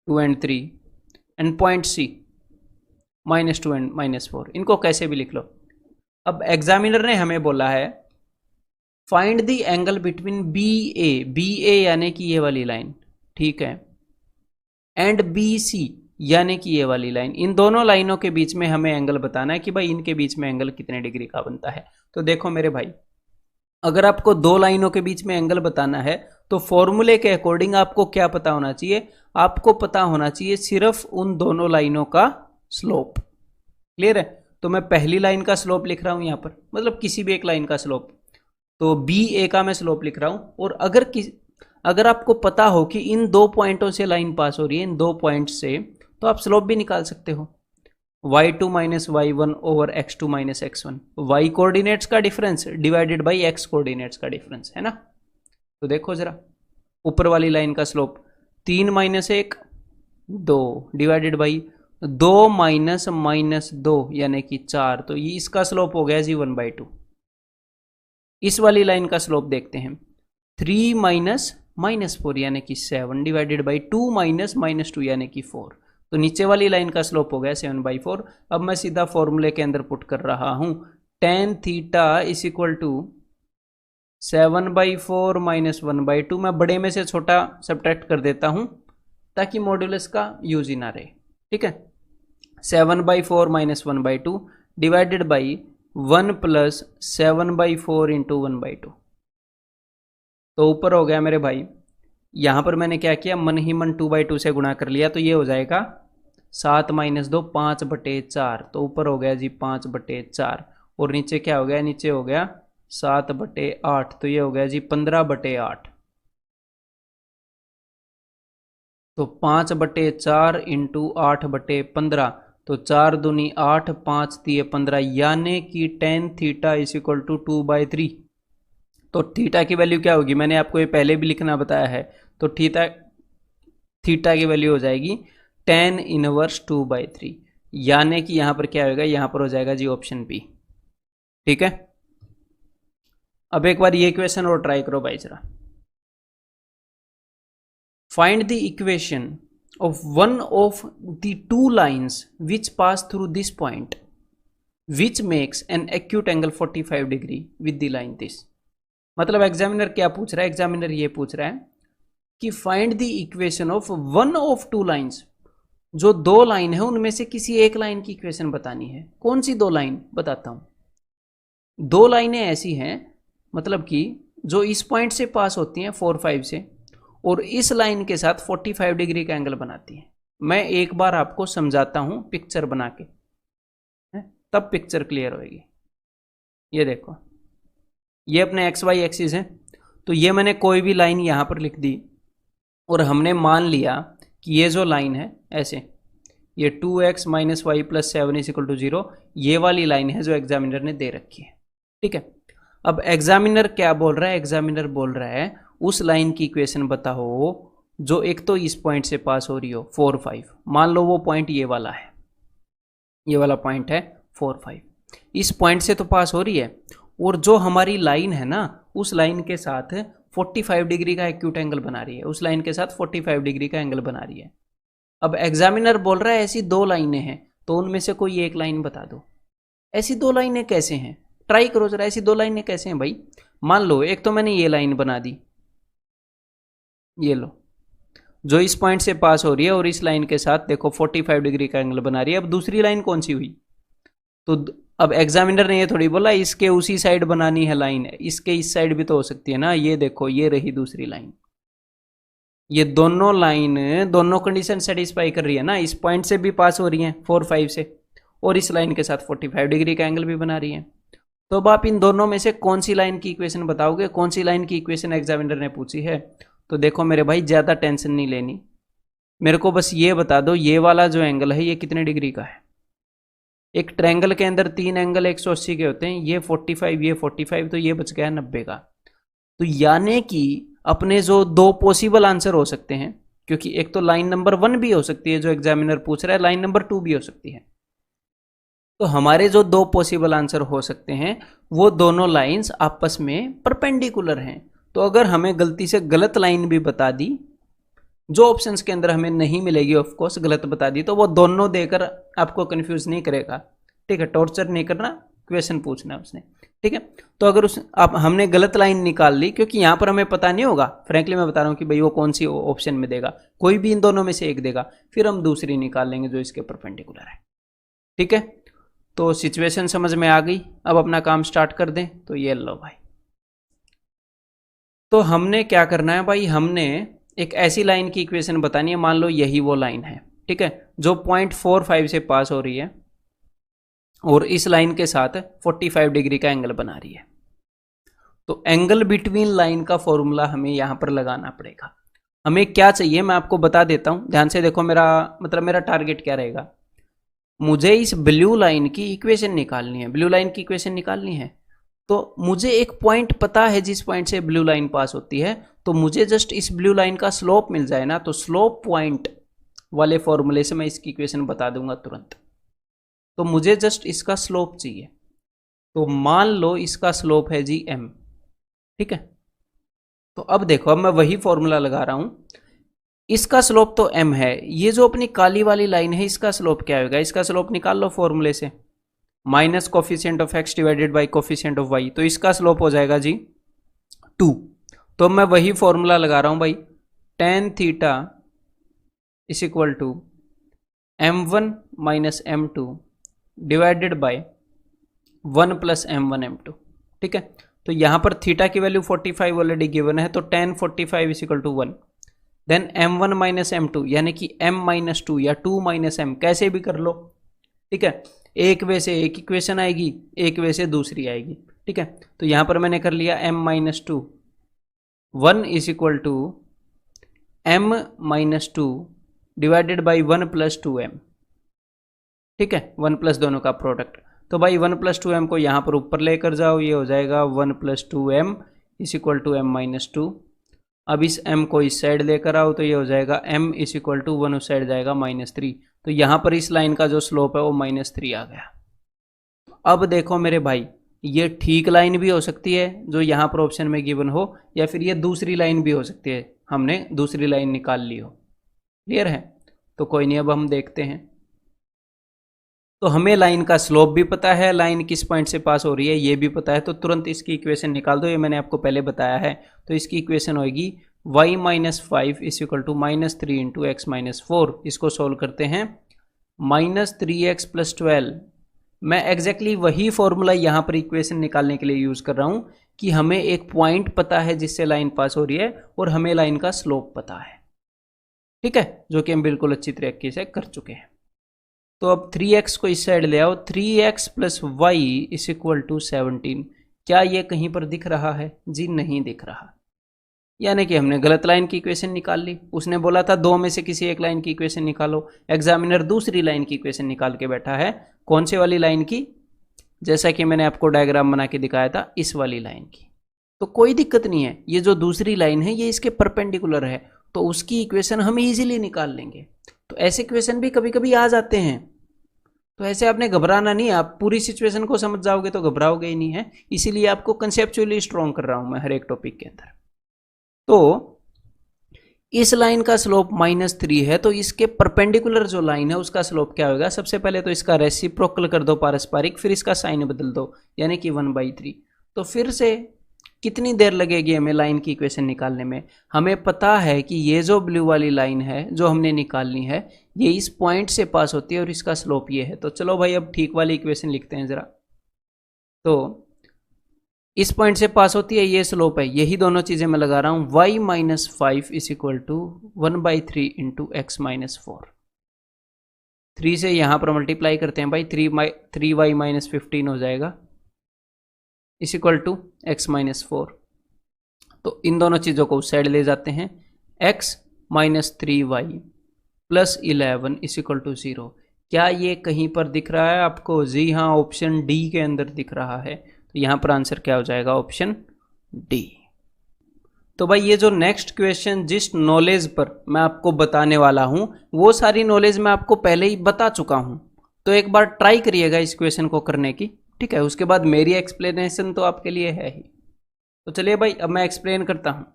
2 and 3, and point C -2 and -4। इनको कैसे भी लिख लो। अब एग्जामिनर ने हमें बोला है find the angle between B A यानी कि ये वाली लाइन, ठीक है, एंड बी सी यानी कि ये वाली लाइन। इन दोनों लाइनों के बीच में हमें एंगल बताना है कि भाई इनके बीच में एंगल कितने डिग्री का बनता है। तो देखो मेरे भाई, अगर आपको दो लाइनों के बीच में एंगल बताना है तो फॉर्मूले के अकॉर्डिंग आपको क्या पता होना चाहिए, आपको पता होना चाहिए सिर्फ उन दोनों लाइनों का स्लोप। क्लियर है, तो मैं पहली लाइन का स्लोप लिख रहा हूं यहां पर, मतलब किसी भी एक लाइन का स्लोप, तो बी ए का मैं स्लोप लिख रहा हूं। और अगर आपको पता हो कि इन दो पॉइंटों से लाइन पास हो रही है, इन दो पॉइंट से, तो आप स्लोप भी निकाल सकते हो। y2 minus y1 over x2 minus x1, y coordinates का difference divided by x coordinates का डिफरेंस है ना। तो देखो जरा, ऊपर वाली लाइन का slope 3 minus 1 2 divided by 2 minus -2 यानी कि 4, तो ये इसका स्लोप हो गया जी 1/2। इस वाली लाइन का स्लोप देखते हैं, 3 माइनस -4 यानी कि 7 डिवाइडेड बाई 2 माइनस -2 यानी कि 4, तो नीचे वाली लाइन का स्लोप हो गया 7/4। अब मैं सीधा फॉर्मूले के अंदर पुट कर रहा हूं, tan theta is equal to 7/4 minus 1/2। मैं बड़े में से छोटा सब्ट्रैक्ट कर देता हूं ताकि मॉड्यूलस का यूज ही ना रहे। ठीक है, 7/4 minus 1/2 divided by 1 plus 7/4 into 1/2। तो ऊपर हो गया मेरे भाई, यहां पर मैंने क्या किया, मन ही मन 2/2 से गुणा कर लिया, तो ये हो जाएगा 7 माइनस 2 5/4। तो ऊपर हो गया जी 5/4, और नीचे क्या हो गया, नीचे हो गया 7/8, तो ये हो गया जी 15/8। तो 5/4 इंटू 8/15, तो 4 दूनी 8 5 तिये 15, यानी कि tan theta is equal to 2/3। तो थीटा की वैल्यू क्या होगी, मैंने आपको ये पहले भी लिखना बताया है, तो थीटा की वैल्यू हो जाएगी tan इनवर्स 2/3, यानी कि यहां पर क्या होगा, यहां पर हो जाएगा जी ऑप्शन बी। ठीक है, अब एक बार ये क्वेश्चन और ट्राई करो भाई जरा। Find the equation of one of the two lines which pass through this point which makes an acute angle 45 degree with the line this. मतलब एग्जामिनर क्या पूछ रहा है, एग्जामिनर ये पूछ रहा है कि find the equation of one of two lines, जो दो लाइन है उनमें से किसी एक लाइन की इक्वेशन बतानी है। कौन सी दो लाइन, बताता हूं। दो लाइनें ऐसी हैं, मतलब कि जो इस पॉइंट से पास होती हैं 4 5 से, और इस लाइन के साथ 45 डिग्री का एंगल बनाती हैं। मैं एक बार आपको समझाता हूं पिक्चर बना के, तब पिक्चर क्लियर होगी। ये देखो, ये अपने एक्स वाई एक्सिस है, तो ये मैंने कोई भी लाइन यहां पर लिख दी, और हमने मान लिया कि ये जो लाइन है ऐसे, ये 2x minus y plus 7 is equal to 0, ये वाली लाइन है जो एग्जामिनर ने दे रखी है। ठीक है, अब एग्जामिनर क्या बोल रहा है, एग्जामिनर बोल रहा है उस लाइन की इक्वेशन बताओ जो एक तो इस पॉइंट से पास हो रही हो 4 5, मान लो वो पॉइंट ये वाला है, ये वाला पॉइंट है 4 5, इस पॉइंट से तो पास हो रही है, और जो हमारी लाइन है ना उस लाइन के साथ 45 डिग्री का एक्यूट एंगल बना रही है, उस लाइन के साथ 45 डिग्री का एंगल बना रही है। अब एग्जामिनर बोल रहा है ऐसी दो लाइनें हैं, तो उनमें से कोई एक लाइन बता दो। ऐसी दो लाइनें कैसे हैं, ट्राई करो जरा, ऐसी दो लाइनें कैसे हैं भाई। मान लो एक तो मैंने ये लाइन बना दी, ये लो, जो इस पॉइंट से पास हो रही है और इस लाइन के साथ देखो 45 डिग्री का एंगल बना रही है। अब दूसरी लाइन कौन सी हुई, तो अब एग्जामिनर ने ये थोड़ी बोला इसके उसी साइड बनानी है लाइन, इसके इस साइड भी तो हो सकती है ना। ये देखो ये रही दूसरी लाइन, ये दोनों लाइन दोनों कंडीशन सेटिस्फाई कर रही है ना, इस पॉइंट से भी पास हो रही है 4-5 से और इस लाइन के साथ 45 डिग्री का एंगल भी बना रही है। तो अब आप इन दोनों में से कौन सी लाइन की इक्वेशन बताओगे, कौन सी लाइन की इक्वेशन एग्जामिनर ने पूछी है। तो देखो मेरे भाई ज़्यादा टेंशन नहीं लेनी, मेरे को बस ये बता दो ये वाला जो एंगल है ये कितने डिग्री का है। एक ट्रायंगल के अंदर 3 एंगल 180 के होते हैं, ये 45 ये 45, तो ये बच गया 90 का। तो यानी कि अपने जो दो पॉसिबल आंसर हो सकते हैं, क्योंकि एक तो लाइन नंबर 1 भी हो सकती है जो एग्जामिनर पूछ रहा है, लाइन नंबर 2 भी हो सकती है। तो हमारे जो दो पॉसिबल आंसर हो सकते हैं वो दोनों लाइंस आपस में परपेंडिकुलर हैं। तो अगर हमें गलती से गलत लाइन भी बता दी, जो ऑप्शंस के अंदर हमें नहीं मिलेगी ऑफ कोर्स, गलत बता दी, तो वो दोनों देकर आपको कंफ्यूज नहीं करेगा, ठीक है। टॉर्चर नहीं करना, क्वेश्चन पूछना उसने, ठीक है। तो अगर हमने गलत लाइन निकाल ली, क्योंकि यहाँ पर हमें पता नहीं होगा, फ्रैंकली मैं बता रहा हूँ कि भाई वो कौन सी ऑप्शन में देगा, कोई भी इन दोनों में से एक देगा, फिर हम दूसरी निकाल लेंगे जो इसके परपेंडिकुलर है, ठीक है। तो सिचुएशन समझ में आ गई, अब अपना काम स्टार्ट कर दें। तो ये लो भाई, तो हमने क्या करना है भाई, हमने एक ऐसी लाइन की इक्वेशन बतानी है, मान लो यही वो लाइन है, ठीक है, जो 0.45 से पास हो रही है और इस लाइन के साथ 45 डिग्री का एंगल बना रही है। तो एंगल बिटवीन लाइन का फॉर्मूला हमें यहां पर लगाना पड़ेगा। हमें क्या चाहिए मैं आपको बता देता हूं, ध्यान से देखो, मेरा टारगेट क्या रहेगा, मुझे इस ब्लू लाइन की इक्वेशन निकालनी है, ब्लू लाइन की इक्वेशन निकालनी है। तो मुझे एक पॉइंट पता है जिस पॉइंट से ब्लू लाइन पास होती है, तो मुझे जस्ट इस ब्लू लाइन का स्लोप मिल जाए ना, तो स्लोप पॉइंट वाले फॉर्मूले से मैं इसकी इक्वेशन बता दूंगा तुरंत। तो मुझे जस्ट इसका स्लोप चाहिए, तो मान लो इसका स्लोप है जी m, ठीक है। तो अब देखो, अब मैं वही फॉर्मूला लगा रहा हूं, इसका स्लोप तो m है, ये जो अपनी काली वाली लाइन है इसका स्लोप क्या होगा, इसका स्लोप निकाल लो फॉर्मूले से, minus coefficient of x divided by coefficient of y, तो इसका स्लोप हो जाएगा जी 2। तो मैं वही फॉर्मूला लगा रहा हूं भाई, tan theta is equal to m1 minus m2 divided by 1 plus m1 m2, ठीक है। तो यहां पर थीटा की वैल्यू 45 ऑलरेडी गिवन है, तो tan 45 is equal to 1, then m1 minus m2 यानी कि m माइनस 2 या 2 माइनस m, कैसे भी कर लो, ठीक है। एक वे से एक इक्वेशन आएगी, एक वे से दूसरी आएगी, ठीक है। तो यहां पर मैंने कर लिया m minus 2, 1 is equal to m minus 2 divided by 1 plus 2m, ठीक है, 1 प्लस दोनों का प्रोडक्ट। तो भाई 1 प्लस 2m को यहाँ पर ऊपर लेकर जाओ, ये हो जाएगा 1 plus 2m is equal to m minus 2। अब इस m को इस साइड लेकर आओ, तो ये हो जाएगा m इज इक्वल टू 1 उस साइड जाएगा -3। तो यहाँ पर इस लाइन का जो स्लोप है वो -3 आ गया। अब देखो मेरे भाई, ये ठीक लाइन भी हो सकती है जो यहाँ पर ऑप्शन में गिवन हो, या फिर ये दूसरी लाइन भी हो सकती है, हमने दूसरी लाइन निकाल ली हो, क्लियर है। तो कोई नहीं, अब हम देखते हैं। तो हमें लाइन का स्लोप भी पता है, लाइन किस पॉइंट से पास हो रही है ये भी पता है, तो तुरंत इसकी इक्वेशन निकाल दो, ये मैंने आपको पहले बताया है। तो इसकी इक्वेशन होगी y minus 5 is equal to -3 into x minus 4। इसको सोल्व करते हैं, -3x प्लस 12। मैं एग्जैक्टली वही फॉर्मूला यहाँ पर इक्वेशन निकालने के लिए यूज कर रहा हूँ कि हमें एक पॉइंट पता है जिससे लाइन पास हो रही है और हमें लाइन का स्लोप पता है, ठीक है, जो कि हम बिल्कुल अच्छी तरीके से कर चुके हैं। तो अब 3x को इस साइड ले आओ, 3x plus y is equal to 17। क्या ये कहीं पर दिख रहा है जी? नहीं दिख रहा, यानी कि हमने गलत लाइन की इक्वेशन निकाल ली। उसने बोला था दो में से किसी एक लाइन की इक्वेशन निकालो, एग्जामिनर दूसरी लाइन की इक्वेशन निकाल के बैठा है। कौन से वाली लाइन की? जैसा कि मैंने आपको डायग्राम बना के दिखाया था, इस वाली लाइन की। तो कोई दिक्कत नहीं है, ये जो दूसरी लाइन है ये इसके परपेंडिकुलर है, तो उसकी इक्वेशन हम इजीली निकाल लेंगे। तो ऐसे इक्वेशन भी कभी कभी आ जाते हैं, तो ऐसे आपने घबराना नहीं, आप पूरी सिचुएशन को समझ जाओगे तो घबराओगे ही नहीं है। इसीलिए आपको कंसेप्चुअली स्ट्रॉन्ग कर रहा हूं मैं हर एक टॉपिक के अंदर। तो इस लाइन का स्लोप -3 है, तो इसके परपेंडिकुलर जो लाइन है उसका स्लोप क्या होगा? सबसे पहले तो इसका रेसिप्रोकल कर दो पारस्परिक, फिर इसका साइन बदल दो, यानी कि 1/3। तो फिर से कितनी देर लगेगी हमें लाइन की इक्वेशन निकालने में? हमें पता है कि ये जो ब्लू वाली लाइन है जो हमने निकालनी है ये इस पॉइंट से पास होती है और इसका स्लोप ये है। तो चलो भाई अब ठीक वाली इक्वेशन लिखते हैं जरा। तो इस पॉइंट से पास होती है, ये स्लोप है, यही दोनों चीजें मैं लगा रहा हूं। y minus 5 is equal to 1/3 into x minus 4। 3 से यहां पर मल्टीप्लाई करते हैं भाई, 3y माइनस 15 हो जाएगा इस इक्वल टू एक्स माइनस 4। तो इन दोनों चीज़ों को उस साइड ले जाते हैं। x माइनस 3y प्लस 11 इस इक्वल टू 0। क्या ये कहीं पर दिख रहा है आपको? जी हाँ, ऑप्शन डी के अंदर दिख रहा है। तो यहाँ पर आंसर क्या हो जाएगा? Option D. तो भाई ये जो नेक्स्ट क्वेश्चन जिस नॉलेज पर मैं आपको बताने वाला हूँ वो सारी नॉलेज मैं आपको पहले ही बता चुका हूँ। तो एक बार ट्राई करिएगा इस क्वेश्चन को करने की, ठीक है? उसके बाद मेरी एक्सप्लेनेशन तो आपके लिए है ही। तो चलिए भाई अब मैं एक्सप्लेन करता हूँ।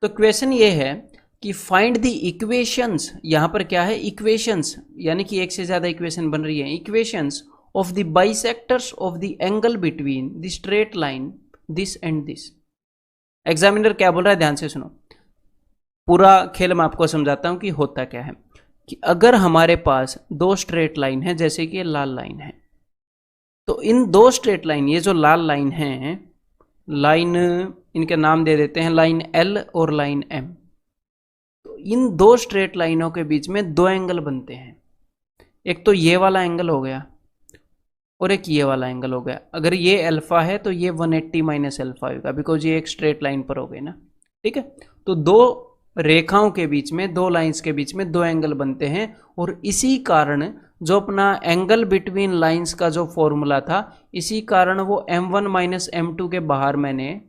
तो क्वेश्चन ये है कि फाइंड द इक्वेशंस, यहाँ पर क्या है? इक्वेशंस, यानी कि एक से ज़्यादा इक्वेशन बन रही है। Equations of the bisectors of the angle between the straight line this and this. Examiner क्या बोल रहा है, ध्यान से सुनो। पूरा खेल मैं आपको समझाता हूँ कि होता क्या है। कि अगर हमारे पास दो स्ट्रेट लाइन है, जैसे कि ये लाल लाइन है, तो इन दो स्ट्रेट लाइन, ये जो लाल लाइन है, लाइन इनके नाम दे देते हैं लाइन L और लाइन M। तो इन दो स्ट्रेट लाइनों के बीच में दो एंगल बनते हैं। एक तो ये वाला एंगल हो गया और एक ये वाला एंगल हो गया। अगर ये अल्फा है तो ये 180 माइनस अल्फा होगा, बिकॉज ये एक स्ट्रेट लाइन पर हो गई ना, ठीक है? तो दो रेखाओं के बीच में, दो लाइंस के बीच में दो एंगल बनते हैं। और इसी कारण जो अपना एंगल बिटवीन लाइंस का जो फॉर्मूला था, इसी कारण वो m1 माइनस m2 के बाहर मैंने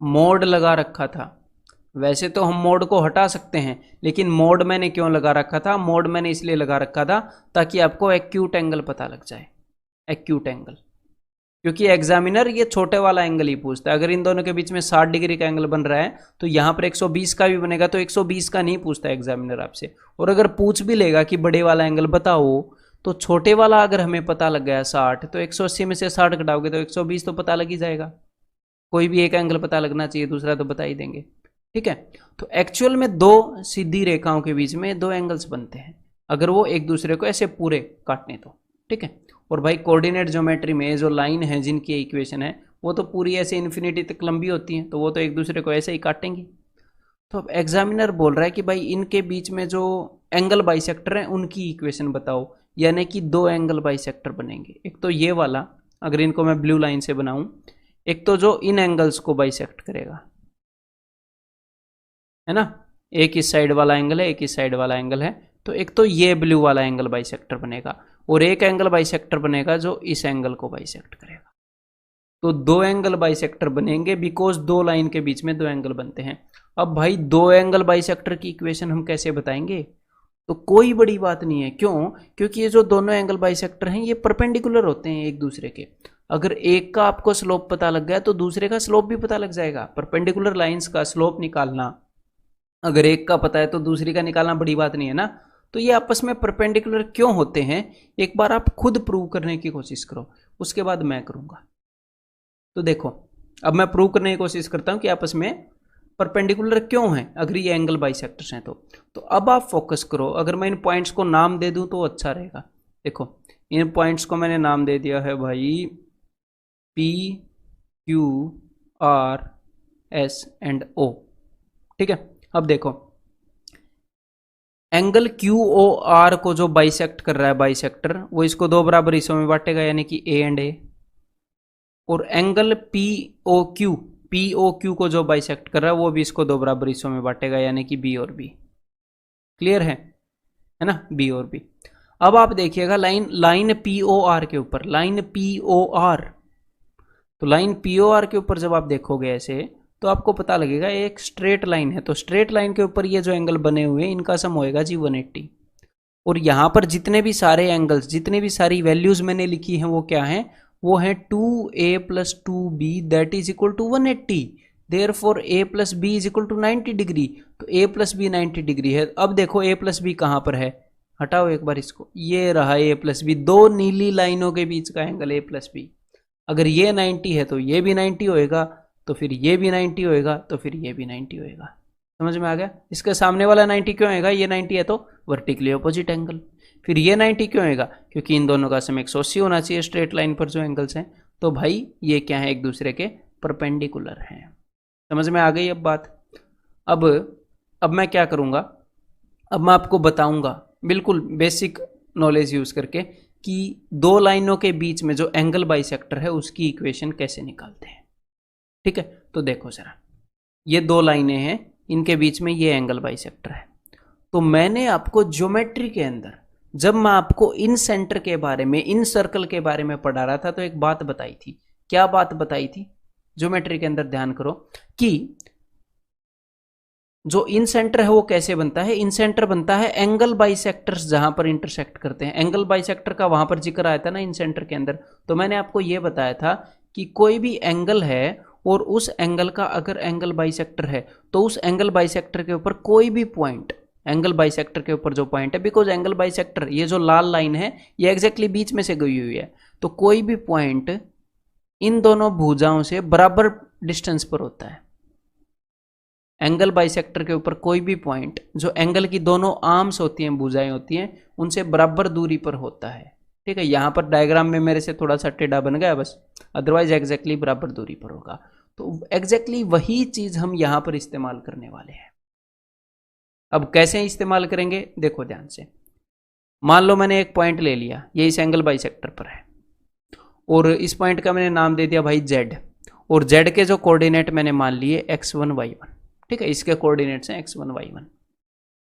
मोड लगा रखा था। वैसे तो हम मोड को हटा सकते हैं, लेकिन मोड मैंने क्यों लगा रखा था? मोड मैंने इसलिए लगा रखा था ताकि आपको एक्यूट एंगल पता लग जाए। एक्यूट एंगल, क्योंकि एग्जामिनर ये छोटे वाला एंगल ही पूछता है। अगर इन दोनों के बीच में 60 डिग्री का एंगल बन रहा है तो यहाँ पर 120 का भी बनेगा, तो 120 का नहीं पूछता एग्जामिनर आपसे। और अगर पूछ भी लेगा कि बड़े वाला एंगल बताओ, तो छोटे वाला अगर हमें पता लग गया 60, तो 180 में से 60 घटाओगे तो 120 तो पता लग ही जाएगा। कोई भी एक एंगल पता लगना चाहिए, दूसरा तो बता ही देंगे, ठीक है? तो एक्चुअल में दो सीधी रेखाओं के बीच में दो एंगल्स बनते हैं, अगर वो एक दूसरे को ऐसे पूरे काटने तो, ठीक है? और भाई कोऑर्डिनेट ज्योमेट्री में जो लाइन है जिनकी इक्वेशन है वो तो पूरी ऐसे इन्फिनिटी तक लंबी होती है, तो वो तो एक दूसरे को ऐसे ही काटेंगी। तो अब एग्जामिनर बोल रहा है कि भाई इनके बीच में जो एंगल बाइसेक्टर हैं उनकी इक्वेशन बताओ, यानी कि दो एंगल बाइसेक्टर बनेंगे। एक तो ये वाला, अगर इनको मैं ब्लू लाइन से बनाऊं, एक तो जो इन एंगल्स को बाइसेक्ट करेगा, है ना? एक इस साइड वाला एंगल है, एक इस साइड वाला एंगल है। तो एक तो ये ब्लू वाला एंगल बाइसेक्टर बनेगा, और एक एंगल बाइसेक्टर बनेगा जो इस एंगल को बाइसेक्ट करेगा। तो दो एंगल बाइसेक्टर बनेंगे, बिकॉज दो लाइन के बीच में दो एंगल बनते हैं। अब भाई दो एंगल बाइसेक्टर की इक्वेशन हम कैसे बताएंगे? तो कोई बड़ी बात नहीं है। क्यों? क्योंकि ये जो दोनों एंगल बाइसेक्टर हैं ये परपेंडिकुलर होते हैं एक दूसरे के। अगर एक का आपको स्लोप पता लग गया तो दूसरे का स्लोप भी पता लग जाएगा। परपेंडिकुलर लाइंस का स्लोप निकालना, अगर एक का पता है तो दूसरी का निकालना बड़ी बात नहीं है ना। तो ये आपस में परपेंडिकुलर क्यों होते हैं, एक बार आप खुद प्रूव करने की कोशिश करो, उसके बाद मैं करूंगा। तो देखो, अब मैं प्रूव करने की कोशिश करता हूं कि आपस में परपेंडिकुलर क्यों हैं अगर ये एंगल बाइसेक्टर्स हैं। तो अब आप फोकस करो। अगर मैं इन पॉइंट्स को नाम दे दूं तो अच्छा रहेगा। देखो, इन पॉइंट्स को मैंने नाम दे दिया है भाई P, Q, R, S and O, ठीक है? अब देखो, एंगल QOR को जो बाइसेक्ट कर रहा है बाइसेक्टर, वो इसको दो बराबर हिस्सों में बांटेगा, यानी कि A एंड A। और एंगल POQ को जो बाइसेक्ट कर रहा है वो भी इसको दो बराबर हिस्सों में बांटेगा, यानी कि B और B। क्लियर है ना? B और B। अब आप देखिएगा लाइन POR के ऊपर, लाइन POR, तो लाइन POR के ऊपर जब आप देखोगे ऐसे, तो आपको पता लगेगा एक स्ट्रेट लाइन है। तो स्ट्रेट लाइन के ऊपर ये जो एंगल बने हुए हैं इनका सम होएगा जी 180। और यहाँ पर जितने भी सारे एंगल्स, जितने भी सारी वैल्यूज मैंने लिखी हैं वो क्या हैं? वो है 2A + 2B that is equal to 180। Therefore A + B is equal to 90 degree. तो A + B 90 डिग्री है। अब देखो A + B कहाँ पर है, हटाओ एक बार इसको, ये रहा A + B, दो नीली लाइनों के बीच का एंगल A + B। अगर ये 90 है तो ये भी 90 होएगा, तो फिर ये भी 90 होएगा, तो फिर ये भी 90 होएगा। समझ में आ गया? इसके सामने वाला 90 क्यों होएगा? ये 90 है तो वर्टिकली ऑपोजिट एंगल। फिर ये 90 क्यों होएगा? क्योंकि इन दोनों का सम 180 होना चाहिए स्ट्रेट लाइन पर जो एंगल्स हैं। तो भाई ये क्या है? एक दूसरे के परपेंडिकुलर हैं। समझ में आ गई अब बात? अब मैं क्या करूँगा, अब मैं आपको बताऊँगा बिल्कुल बेसिक नॉलेज यूज़ करके कि दो लाइनों के बीच में जो एंगल बाइसेक्टर है उसकी इक्वेशन कैसे निकालते हैं। ठीक है, तो देखो जरा, ये दो लाइनें हैं, इनके बीच में ये एंगल बाइसेक्टर है। तो मैंने आपको ज्योमेट्री के अंदर जब मैं आपको इन सेंटर के बारे में, इन सर्कल के बारे में पढ़ा रहा था, तो एक बात बताई थी। क्या बात बताई थी? ज्योमेट्री के अंदर ध्यान करो कि जो इन सेंटर है वो कैसे बनता है। इन सेंटर बनता है एंगल बाइसेक्टर्स जहां पर इंटरसेक्ट करते हैं। एंगल बाइसेक्टर का वहां पर जिक्र आया था ना इन सेंटर के अंदर। तो मैंने आपको ये बताया था कि कोई भी एंगल है और उस एंगल का अगर एंगल बाइसेक्टर है तो उस एंगल बाइसेक्टर के ऊपर कोई भी पॉइंट, एंगल बाइसेक्टर के ऊपर जो पॉइंट है, बिकॉज एंगल बाइसेक्टर, ये जो लाल लाइन है ये एग्जैक्टली बीच में से गई हुई है, तो कोई भी पॉइंट इन दोनों भुजाओं से बराबर डिस्टेंस पर होता है। एंगल बाइसेक्टर के ऊपर कोई भी पॉइंट जो एंगल की दोनों आर्म्स होती हैं, भुजाएं होती हैं, उनसे बराबर दूरी पर होता है। ठीक है, यहां पर डायग्राम में मेरे से थोड़ा सा टेढ़ा बन गया बस, अदरवाइज एग्जैक्टली बराबर दूरी पर होगा। तो एग्जैक्टली वही चीज हम यहां पर इस्तेमाल करने वाले हैं। अब कैसे इस्तेमाल करेंगे देखो ध्यान से। मान लो मैंने एक पॉइंट ले लिया, ये इस एंगल बाइसेक्टर पर है, और इस पॉइंट का मैंने नाम दे दिया भाई z, और z के जो कोऑर्डिनेट मैंने मान लिए x1 y1। ठीक है, इसके कोऑर्डिनेट्स हैं x1 y1।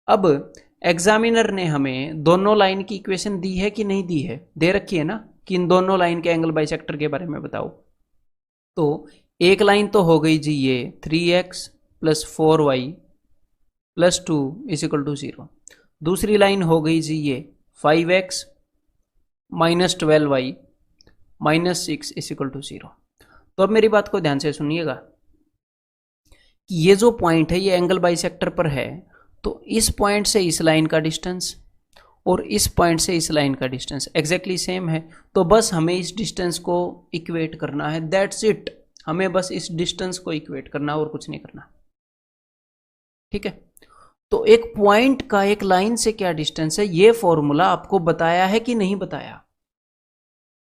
अब एग्जामिनर ने हमें दोनों लाइन की इक्वेशन दी है कि नहीं दी है? दे रखी है ना, कि इन दोनों लाइन के एंगल बाइसेक्टर के बारे में बताओ। तो एक लाइन तो हो गई जी ये 3x + 4y + 2 = 0। दूसरी लाइन हो गई जी ये 5x - 12y - 6 = 0। तो अब मेरी बात को ध्यान से सुनिएगा कि ये जो पॉइंट है ये एंगल बाइसेक्टर पर है, तो इस पॉइंट से इस लाइन का डिस्टेंस और इस पॉइंट से इस लाइन का डिस्टेंस एग्जैक्टली सेम है। तो बस हमें इस डिस्टेंस को इक्वेट करना है, दैट्स इट। हमें बस इस डिस्टेंस को इक्वेट करना और कुछ नहीं करना। ठीक है, तो एक पॉइंट का एक लाइन से क्या डिस्टेंस है, ये फॉर्मूला आपको बताया है कि नहीं बताया?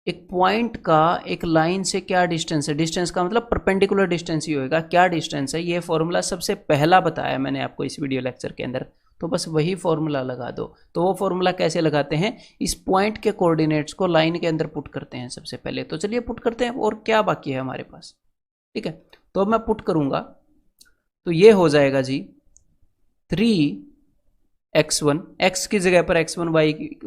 एक पॉइंट का एक लाइन से क्या डिस्टेंस है, डिस्टेंस का मतलब परपेंडिकुलर डिस्टेंस ही होगा, क्या डिस्टेंस है, ये फॉर्मूला सबसे पहला बताया मैंने आपको इस वीडियो लेक्चर के अंदर। तो बस वही फॉर्मूला लगा दो। तो वो फॉर्मूला कैसे लगाते हैं? इस पॉइंट के कोऑर्डिनेट्स को लाइन के अंदर पुट करते हैं सबसे पहले। तो चलिए पुट करते हैं, और क्या बाकी है हमारे पास। ठीक है, तो अब मैं पुट करूंगा, तो ये हो जाएगा जी 3x1, x की जगह पर x1,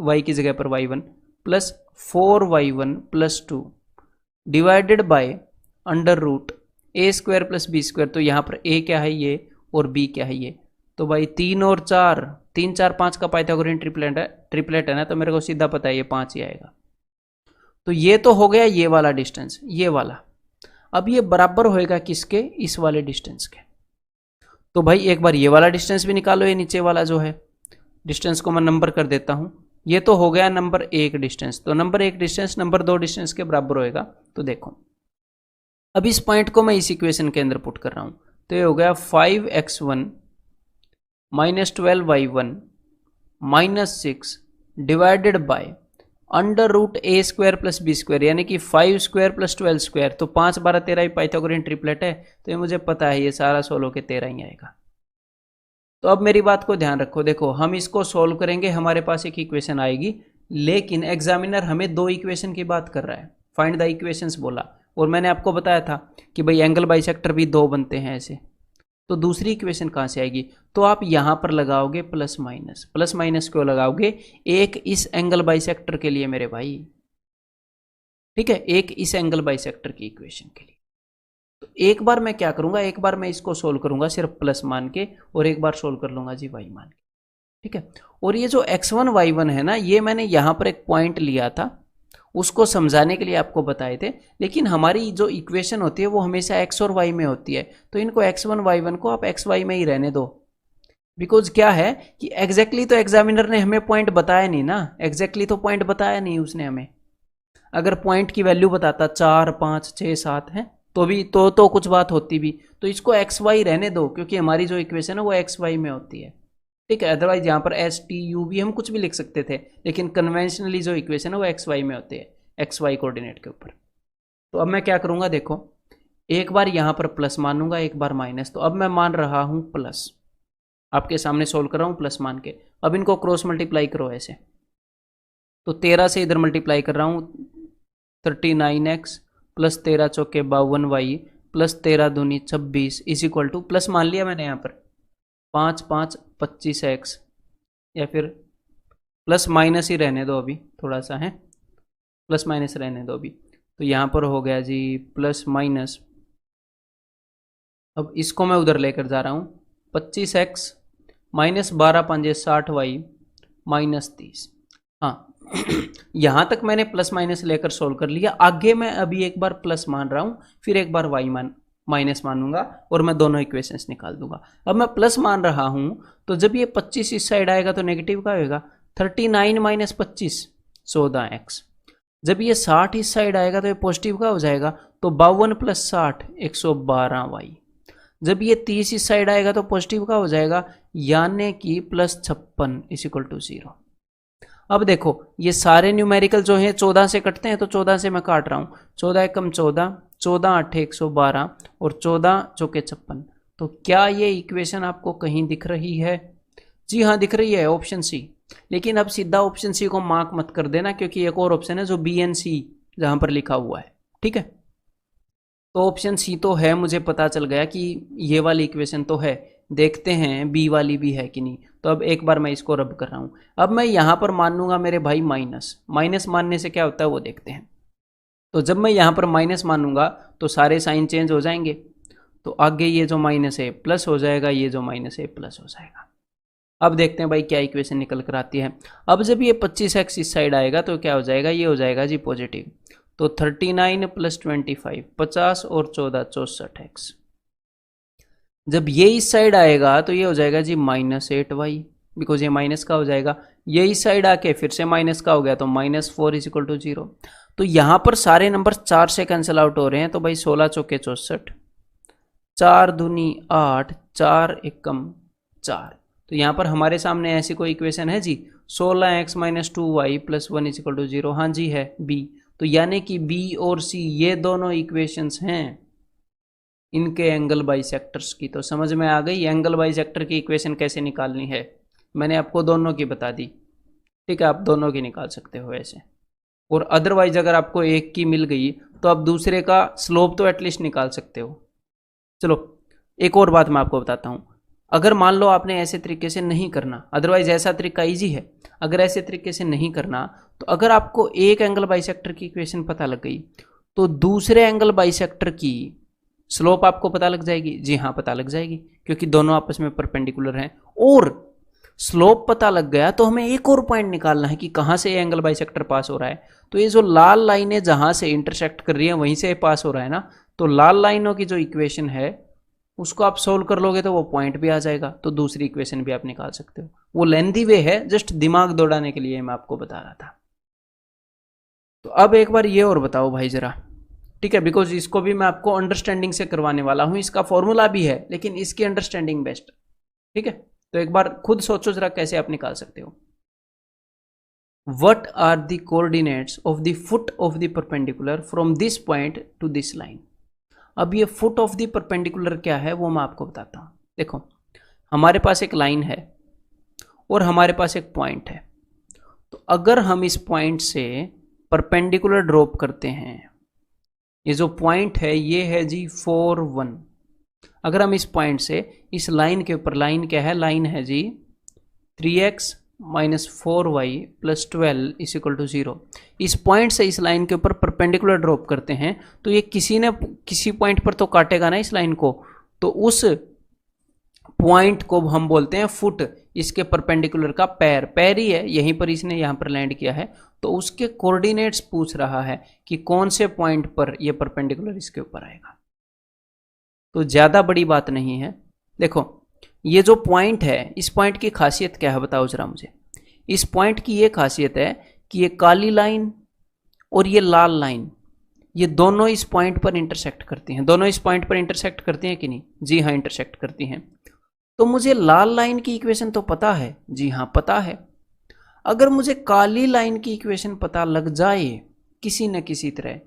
y की जगह पर y1 + 4y1 + 2 divided by √a² + b²। तो यहाँ पर a क्या है ये, और b क्या है ये। तो भाई 3 और 4, 3 4 5 का पाइथागोरियन ट्रिपलेट है ना, तो मेरे को सीधा पता है ये 5 ही आएगा। तो ये तो हो गया ये वाला डिस्टेंस, ये वाला। अब ये बराबर होएगा किसके? इस वाले डिस्टेंस के। तो भाई एक बार ये वाला डिस्टेंस भी निकालो, ये नीचे वाला जो है डिस्टेंस को मैं नंबर कर देता हूं। ये तो हो गया नंबर 1 डिस्टेंस। तो नंबर 1 डिस्टेंस नंबर 2 डिस्टेंस के बराबर होएगा। तो देखो अब इस पॉइंट को मैं इस इक्वेशन के अंदर पुट कर रहा हूं, तो ये हो गया 5x1 - 12y1 - 6 divided by √a² + b², यानी कि 5² + 12²। तो 5 12 13 ही पाइथागोरियन ट्रिपलेट है, तो ये मुझे पता है ये सारा 16 के 13 ही आएगा। तो अब मेरी बात को ध्यान रखो, देखो हम इसको सोल्व करेंगे, हमारे पास एक इक्वेशन आएगी, लेकिन एग्जामिनर हमें 2 इक्वेशन की बात कर रहा है। फाइंड द इक्वेशंस बोला, और मैंने आपको बताया था कि भाई एंगल बाइसेक्टर भी 2 बनते हैं ऐसे। तो दूसरी इक्वेशन कहाँ से आएगी? तो आप यहां पर लगाओगे प्लस माइनस क्यों लगाओगे? एक इस एंगल बाइसेक्टर के लिए मेरे भाई, ठीक है, एक इस एंगल बाइसेक्टर की इक्वेशन के लिए। तो एक बार मैं क्या करूंगा, एक बार मैं इसको सोल्व करूंगा सिर्फ प्लस मान के, और एक बार सोल्व कर लूंगा जी वाई मान के। ठीक है, और ये जो x1 y1 है ना, ये मैंने यहां पर एक पॉइंट लिया था, उसको समझाने के लिए आपको बताए थे। लेकिन हमारी जो इक्वेशन होती है वो हमेशा x और y में होती है, तो इनको x1 y1 को आप xy में ही रहने दो। बिकॉज क्या है कि एग्जैक्टली तो एग्जामिनर ने हमें पॉइंट बताया नहीं ना, एग्जैक्टली तो पॉइंट बताया नहीं उसने हमें। अगर पॉइंट की वैल्यू बताता 4, 5, 6, 7 है तो भी तो कुछ बात होती भी। तो इसको एक्स वाई रहने दो, क्योंकि हमारी जो इक्वेशन है वो एक्स वाई में होती है, ठीक है। अदरवाइज यहाँ पर एस टी यू भी हम कुछ भी लिख सकते थे, लेकिन कन्वेंशनली जो इक्वेशन है वो एक्स वाई में होती है, एक्स वाई कोऑर्डिनेट के ऊपर। तो अब मैं क्या करूँगा, देखो एक बार यहाँ पर प्लस मानूंगा, एक बार माइनस। तो अब मैं मान रहा हूँ प्लस, आपके सामने सोल्व कर रहा हूँ प्लस मान के। अब इनको क्रॉस मल्टीप्लाई करो ऐसे, तो 13 से इधर मल्टीप्लाई कर रहा हूँ, 39x प्लस 13 चौके 52y प्लस 13 दूनी 26 इज इक्वल टू, प्लस मान लिया मैंने यहाँ पर 5 5 25x, या फिर प्लस माइनस ही रहने दो अभी, थोड़ा सा है प्लस माइनस रहने दो अभी। तो यहाँ पर हो गया जी प्लस माइनस, अब इसको मैं उधर लेकर जा रहा हूँ, 25x माइनस 12 पंजे 60y माइनस 30। हाँ यहाँ तक मैंने प्लस माइनस लेकर सोल्व कर लिया। आगे मैं अभी एक बार प्लस मान रहा हूँ, फिर एक बार वाई माइनस मानूंगा और मैं दोनों इक्वेशंस निकाल दूंगा। अब मैं प्लस मान रहा हूँ, तो जब ये 25 इस साइड आएगा तो नेगेटिव का होगा, 39 माइनस 25 14x। जब ये 60 इस साइड आएगा तो ये पॉजिटिव का हो जाएगा, तो 52 प्लस 60 112y। जब ये 30 इस साइड आएगा तो पॉजिटिव का हो जाएगा, यानी कि प्लस 56 इज इक्वल टू 0। अब देखो ये सारे न्यूमेरिकल जो हैं 14 से कटते हैं, तो 14 से मैं काट रहा हूँ, 14 एकम 14, 14 8 112 और 14 चौके 56। तो क्या ये इक्वेशन आपको कहीं दिख रही है? जी हाँ दिख रही है, ऑप्शन सी। लेकिन अब सीधा ऑप्शन सी को मार्क मत कर देना, क्योंकि एक और ऑप्शन है जो बी एंड सी जहाँ पर लिखा हुआ है, ठीक है। तो ऑप्शन सी तो है, मुझे पता चल गया कि ये वाली इक्वेशन तो है, देखते हैं बी वाली भी है कि नहीं। तो अब एक बार मैं इसको रब कर रहा हूँ। अब मैं यहाँ पर मान लूंगा मेरे भाई माइनस, माइनस मानने से क्या होता है वो देखते हैं। तो जब मैं यहाँ पर माइनस मानूंगा तो सारे साइन चेंज हो जाएंगे, तो आगे ये जो माइनस है प्लस हो जाएगा, ये जो माइनस है प्लस हो जाएगा। अब देखते हैं भाई क्या इक्वेशन निकल कर आती है। अब जब ये 25x इस साइड आएगा तो क्या हो जाएगा, ये हो जाएगा जी पॉजिटिव। तो 39 प्लस 25 50 और 14 64x। जब ये इस साइड आएगा तो ये हो जाएगा जी माइनस 8y, बिकॉज ये माइनस का हो जाएगा। ये इस साइड आके फिर से माइनस का हो गया, तो -4 इज इक्वल टू 0। तो यहाँ पर सारे नंबर 4 से कैंसिल आउट हो रहे हैं, तो भाई 16 चौके 64, 4 दूनी 8, 4 एकम 4। तो यहाँ पर हमारे सामने ऐसी कोई इक्वेशन है जी, 16x minus 2y plus 1 is equal to 0। हाँ जी है, बी। तो यानी कि बी और सी ये दोनों इक्वेशंस हैं इनके एंगल बाइसेक्टर्स की। तो समझ में आ गई एंगल बाइसेक्टर की इक्वेशन कैसे निकालनी है। मैंने आपको दोनों की बता दी, ठीक है, आप दोनों की निकाल सकते हो ऐसे। और अदरवाइज अगर आपको एक की मिल गई तो आप दूसरे का स्लोप तो एटलीस्ट निकाल सकते हो। चलो एक और बात मैं आपको बताता हूँ, अगर मान लो आपने ऐसे तरीके से नहीं करना, अदरवाइज ऐसा तरीका इजी है, अगर ऐसे तरीके से नहीं करना तो अगर आपको एक एंगल बाइसेक्टर की इक्वेशन पता लग गई तो दूसरे एंगल बाइसेक्टर की स्लोप आपको पता लग जाएगी। जी हाँ पता लग जाएगी, क्योंकि दोनों आपस में परपेंडिकुलर हैं। और स्लोप पता लग गया तो हमें एक और पॉइंट निकालना है कि कहाँ से ये एंगल बाइसेक्टर पास हो रहा है। तो ये जो लाल लाइनें जहाँ से इंटरसेक्ट कर रही हैं वहीं से पास हो रहा है ना, तो लाल लाइनों की जो इक्वेशन है उसको आप सोल्व कर लोगे तो वो पॉइंट भी आ जाएगा, तो दूसरी इक्वेशन भी आप निकाल सकते हो। वो लेंथी वे है, जस्ट दिमाग दौड़ाने के लिए मैं आपको बता रहा था। तो अब एक बार ये और बताओ भाई जरा, ठीक है, बिकॉज इसको भी मैं आपको अंडरस्टैंडिंग से करवाने वाला हूं, इसका फॉर्मूला भी है लेकिन इसकी अंडरस्टैंडिंग बेस्ट, ठीक है। तो एक बार खुद सोचो जरा कैसे आप निकाल सकते हो। What are the coordinates of the foot of the perpendicular from this point to this line? अब ये foot of the perpendicular क्या है वो मैं आपको बताता हूँ। देखो हमारे पास एक लाइन है और हमारे पास एक पॉइंट है, तो अगर हम इस पॉइंट से परपेंडिकुलर ड्रॉप करते हैं, ये जो पॉइंट है ये है जी 4 1। अगर हम इस पॉइंट से इस लाइन के ऊपर, लाइन क्या है, लाइन है जी 3x minus 4y plus 12 is equal to 0, इस पॉइंट से इस लाइन के ऊपर परपेंडिकुलर ड्रॉप करते हैं तो ये किसी पॉइंट पर तो काटेगा ना इस लाइन को, तो उस पॉइंट को हम बोलते हैं फुट। इसके परपेंडिकुलर का पैर, पैर ही है, यहीं पर इसने यहाँ पर लैंड किया है, तो उसके कोऑर्डिनेट्स पूछ रहा है कि कौन से पॉइंट पर ये परपेंडिकुलर इसके ऊपर आएगा। तो ज्यादा बड़ी बात नहीं है। देखो ये जो पॉइंट है, इस पॉइंट की खासियत क्या है बताओ जरा मुझे। इस पॉइंट की ये खासियत है कि ये काली लाइन और ये लाल लाइन, ये दोनों इस पॉइंट पर इंटरसेक्ट करती हैं। दोनों इस पॉइंट पर इंटरसेक्ट करती हैं कि नहीं? जी हाँ, इंटरसेक्ट करती हैं। तो मुझे लाल लाइन की इक्वेशन तो पता है, जी हाँ पता है। अगर मुझे काली लाइन की इक्वेशन पता लग जाए किसी न किसी तरह,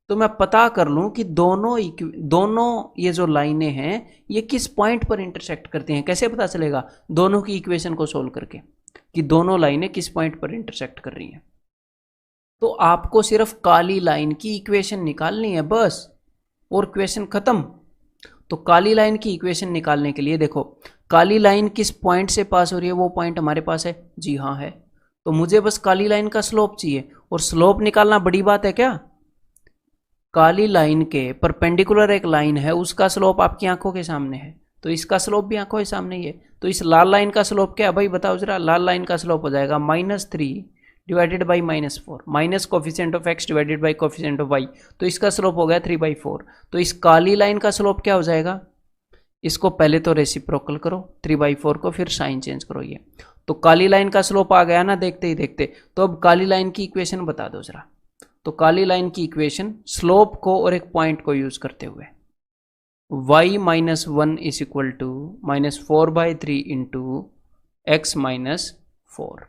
तो मैं पता कर लूं कि दोनों ये जो लाइनें हैं ये किस पॉइंट पर इंटरसेक्ट करती हैं। कैसे पता चलेगा? दोनों की इक्वेशन को सोल्व करके कि दोनों लाइनें किस पॉइंट पर इंटरसेक्ट कर रही हैं। तो आपको सिर्फ काली लाइन की इक्वेशन निकालनी है बस, और इक्वेशन खत्म। तो काली लाइन की इक्वेशन निकालने के लिए देखो, काली लाइन किस पॉइंट से पास हो रही है, वो पॉइंट हमारे पास है, जी हाँ है। तो मुझे बस काली लाइन का स्लोप चाहिए, और स्लोप निकालना बड़ी बात है क्या? काली लाइन के परपेंडिकुलर एक लाइन है, उसका स्लोप आपकी आंखों के सामने है, तो इसका स्लोप भी आंखों के सामने ही है। तो इस लाल लाइन का स्लोप क्या है भाई, बताओ जरा। लाल लाइन का स्लोप हो जाएगा -3 divided by -4, minus coefficient of x divided by coefficient of y। तो इसका स्लोप हो गया 3/4। तो इस काली लाइन का स्लोप क्या हो जाएगा? इसको पहले तो रेसिप्रोकल करो 3/4 को, फिर साइन चेंज करो ये। तो काली लाइन का स्लोप आ गया ना देखते ही देखते। तो अब काली लाइन की इक्वेशन बता दो जरा। तो काली लाइन की इक्वेशन स्लोप को और एक पॉइंट को यूज करते हुए, y - 1 is equal to -4/3 into x - 4।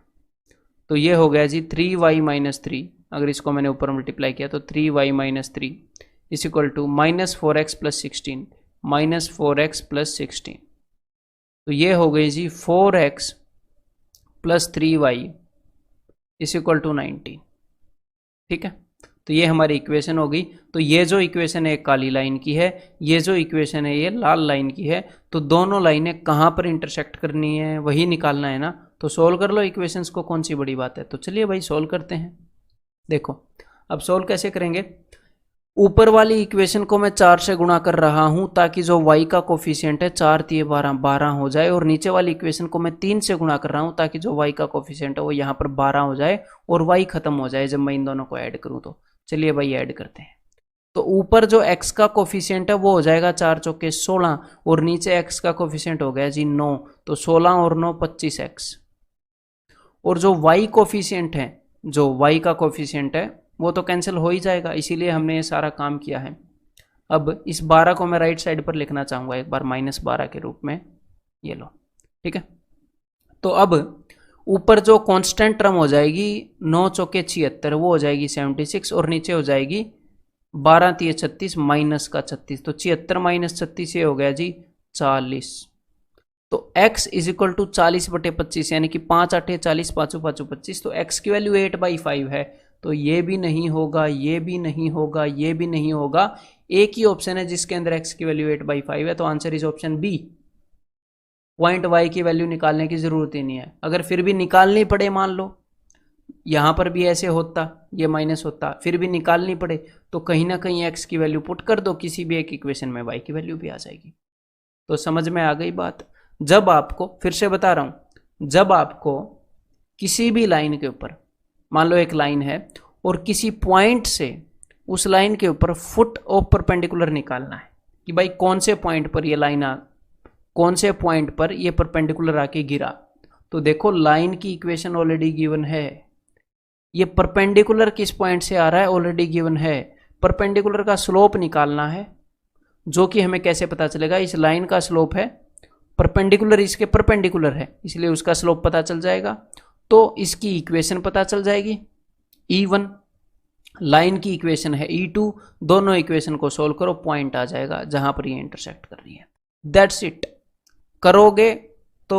तो ये हो गया जी 3y - 3। अगर इसको मैंने ऊपर मल्टीप्लाई किया तो 3y - 3 is equal to -4x + 16, -4x + 16। तो ये हो गई जी 4x + 3y is equal to 19। ठीक है, तो ये हमारी इक्वेशन हो गई। तो ये जो इक्वेशन है काली लाइन की है, ये जो इक्वेशन है ये लाल लाइन की है। तो दोनों लाइनें कहाँ पर इंटरसेक्ट करनी है वही निकालना है ना। तो सोल्व कर लो इक्वेशंस को, कौन सी बड़ी बात है। तो चलिए भाई सोल्व करते हैं। देखो अब सोल्व कैसे करेंगे। ऊपर वाली इक्वेशन को मैं 4 से गुणा कर रहा हूं ताकि जो y का कोफिशिएंट है 4 × 12 हो जाए, और नीचे वाली इक्वेशन को मैं 3 से गुणा कर रहा हूं ताकि जो y का कोफिशिएंट है वो यहाँ पर 12 हो जाए और y खत्म हो जाए जब मैं इन दोनों को ऐड करूं। तो चलिए भाई ऐड करते हैं। तो ऊपर जो x का कोफिशिएंट है वो हो जाएगा 4 × 4 = 16, और नीचे x का कोफिशिएंट हो गया जी 9। तो 16 और 9 25x। और जो y कोफिशिएंट है, जो y का कोफिशिएंट है वो तो कैंसिल हो ही जाएगा, इसीलिए हमने ये सारा काम किया है। अब इस 12 को मैं राइट साइड पर लिखना चाहूँगा एक बार -12 के रूप में, ये लो। ठीक है, तो अब ऊपर जो कांस्टेंट टर्म हो जाएगी 9 × 4 = 76, वो हो जाएगी 76, और नीचे हो जाएगी 12 × 3 = 36 माइनस का 36। तो 76 - 36 ये हो गया जी 40। तो x इज इक्वल टू 40/25, यानी कि 5 × 8 = 40, 5 × 5 = 25। तो x की वैल्यू 8/5 है। तो ये भी नहीं होगा, ये भी नहीं होगा, ये भी नहीं होगा। एक ही ऑप्शन है जिसके अंदर x की वैल्यू 8/5 है, तो answer is option B. Point y की वैल्यू निकालने की जरूरत ही नहीं है। अगर फिर भी निकालनी पड़े, मान लो यहां पर भी ऐसे होता, ये माइनस होता, फिर भी निकालनी पड़े, तो कहीं ना कहीं x की वैल्यू पुट कर दो किसी भी एक इक्वेशन में, y की वैल्यू भी आ जाएगी। तो समझ में आ गई बात। जब आपको, फिर से बता रहा हूं, जब आपको किसी भी लाइन के ऊपर, मान लो एक लाइन है और किसी पॉइंट से उस लाइन के ऊपर फुट ऑफ परपेंडिकुलर निकालना है कि भाई कौन से पॉइंट पर ये लाइन कौन से पॉइंट पर ये परपेंडिकुलर आके गिरा। तो देखो लाइन की इक्वेशन ऑलरेडी गिवन है, ये परपेंडिकुलर किस पॉइंट से आ रहा है ऑलरेडी गिवन है। परपेंडिकुलर का स्लोप निकालना है, जो कि हमें कैसे पता चलेगा, इस लाइन का स्लोप है, परपेंडिकुलर इसके परपेंडिकुलर है, इसलिए उसका स्लोप पता चल जाएगा। तो इसकी इक्वेशन पता चल जाएगी E1, लाइन की इक्वेशन है E2। दोनों इक्वेशन को सोल्व करो, पॉइंट आ जाएगा जहां पर ये इंटरसेक्ट कर रही है। That's it. करोगे तो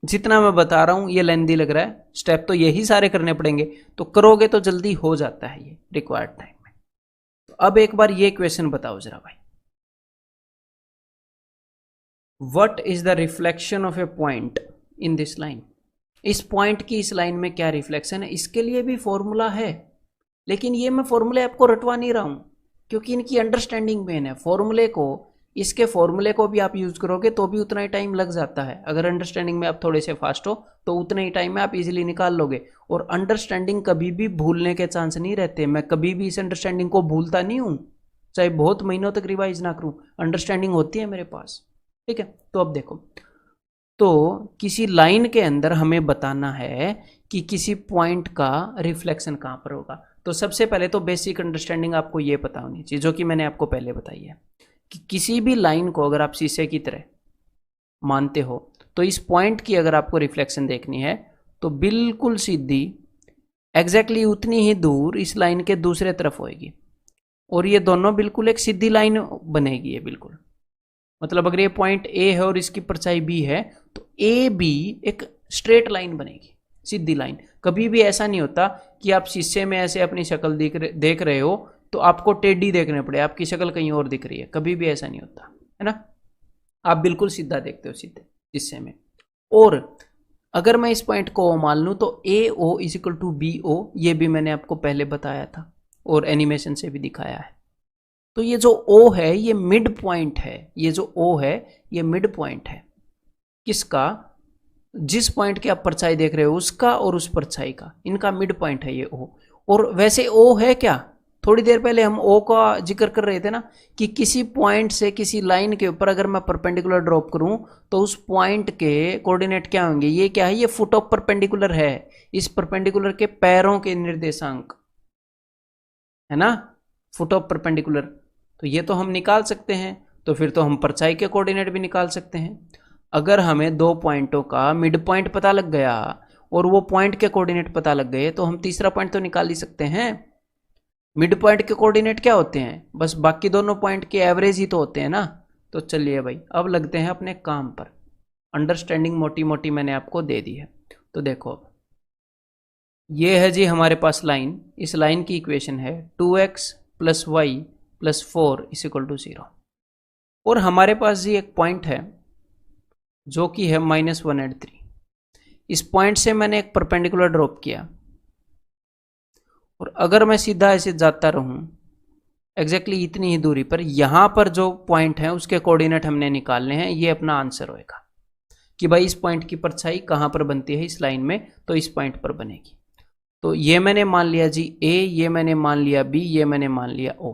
जितना मैं बता रहा हूं ये लेंदी लग रहा है, स्टेप तो यही सारे करने पड़ेंगे, तो करोगे तो जल्दी हो जाता है ये रिक्वायर्ड टाइम में। तो अब एक बार ये क्वेश्चन बताओ जरा भाई, what is the reflection of A point in this line. इस पॉइंट की इस लाइन में क्या रिफ्लेक्शन है, इसके लिए भी फॉर्मूला है, लेकिन ये मैं फॉर्मूले आपको रटवा नहीं रहा हूं क्योंकि इनकी अंडरस्टैंडिंग मेन है। फॉर्मूले को, इसके फॉर्मूले को भी आप यूज करोगे तो भी उतना ही टाइम लग जाता है। अगर अंडरस्टैंडिंग में आप थोड़े से फास्ट हो तो उतने ही टाइम में आप इजीली निकाल लोगे। और अंडरस्टैंडिंग कभी भी भूलने के चांस नहीं रहते। मैं कभी भी इस अंडरस्टैंडिंग को भूलता नहीं हूं, चाहे बहुत महीनों तक रिवाइज ना करूं, अंडरस्टैंडिंग होती है मेरे पास। ठीक है, तो अब देखो, तो किसी लाइन के अंदर हमें बताना है कि किसी पॉइंट का रिफ्लेक्शन कहाँ पर होगा। तो सबसे पहले तो बेसिक अंडरस्टैंडिंग आपको ये पता होनी चाहिए, जो कि मैंने आपको पहले बताई है, कि किसी भी लाइन को अगर आप शीशे की तरह मानते हो तो इस पॉइंट की अगर आपको रिफ्लेक्शन देखनी है तो बिल्कुल सीधी एग्जैक्टली उतनी ही दूर इस लाइन के दूसरे तरफ होएगी, और ये दोनों बिल्कुल एक सीधी लाइन बनेगी। ये बिल्कुल मतलब अगर ये पॉइंट ए है और इसकी परछाई बी है तो ए बी एक स्ट्रेट लाइन बनेगी, सीधी लाइन। कभी भी ऐसा नहीं होता कि आप शीशे में ऐसे अपनी शक्ल देख रहे हो तो आपको टेढ़ी देखने पड़े, आपकी शक्ल कहीं और दिख रही है, कभी भी ऐसा नहीं होता है ना। आप बिल्कुल सीधा देखते हो सीधे शीशे में। और अगर मैं इस पॉइंट को ओ मान लूँ तो A O is equal to B O, ये भी मैंने आपको पहले बताया था और एनिमेशन से भी दिखाया है। तो ये जो ओ है ये मिड पॉइंट है, ये जो ओ है ये मिड पॉइंट है किसका, जिस पॉइंट की आप परछाई देख रहे हो उसका और उस परछाई का, इनका मिड पॉइंट है ये ओ। और वैसे ओ है क्या, थोड़ी देर पहले हम ओ का जिक्र कर रहे थे ना कि किसी पॉइंट से किसी लाइन के ऊपर अगर मैं परपेंडिकुलर ड्रॉप करूं तो उस पॉइंट के कोऑर्डिनेट क्या होंगे। ये क्या है, ये फुट ऑफ परपेंडिकुलर है, इस परपेंडिकुलर के पैरों के निर्देशांक है ना, फुट ऑफ परपेंडिकुलर। तो ये तो हम निकाल सकते हैं, तो फिर तो हम परछाई के कोऑर्डिनेट भी निकाल सकते हैं। अगर हमें दो पॉइंटों का मिड पॉइंट पता लग गया और वो पॉइंट के कोऑर्डिनेट पता लग गए तो हम तीसरा पॉइंट तो निकाल ही सकते हैं। मिड पॉइंट के कोऑर्डिनेट क्या होते हैं, बस बाकी दोनों पॉइंट के एवरेज ही तो होते हैं ना। तो चलिए भाई अब लगते हैं अपने काम पर। अंडरस्टैंडिंग मोटी मोटी मैंने आपको दे दी है। तो देखो अब ये है जी हमारे पास लाइन, इस लाइन की इक्वेशन है 2x + y + 4 = 0। और हमारे पास जी एक पॉइंट है जो कि है -183। इस पॉइंट से मैंने एक परपेंडिकुलर ड्रॉप किया और अगर मैं सीधा ऐसे जाता रहूं एग्जैक्टली इतनी ही दूरी पर, यहां पर जो पॉइंट है उसके कोऑर्डिनेट हमने निकालने हैं। ये अपना आंसर होएगा कि भाई इस पॉइंट की परछाई कहां पर बनती है इस लाइन में, तो इस पॉइंट पर बनेगी। तो ये मैंने मान लिया जी ए, ये मैंने मान लिया बी, ये मैंने मान लिया ओ।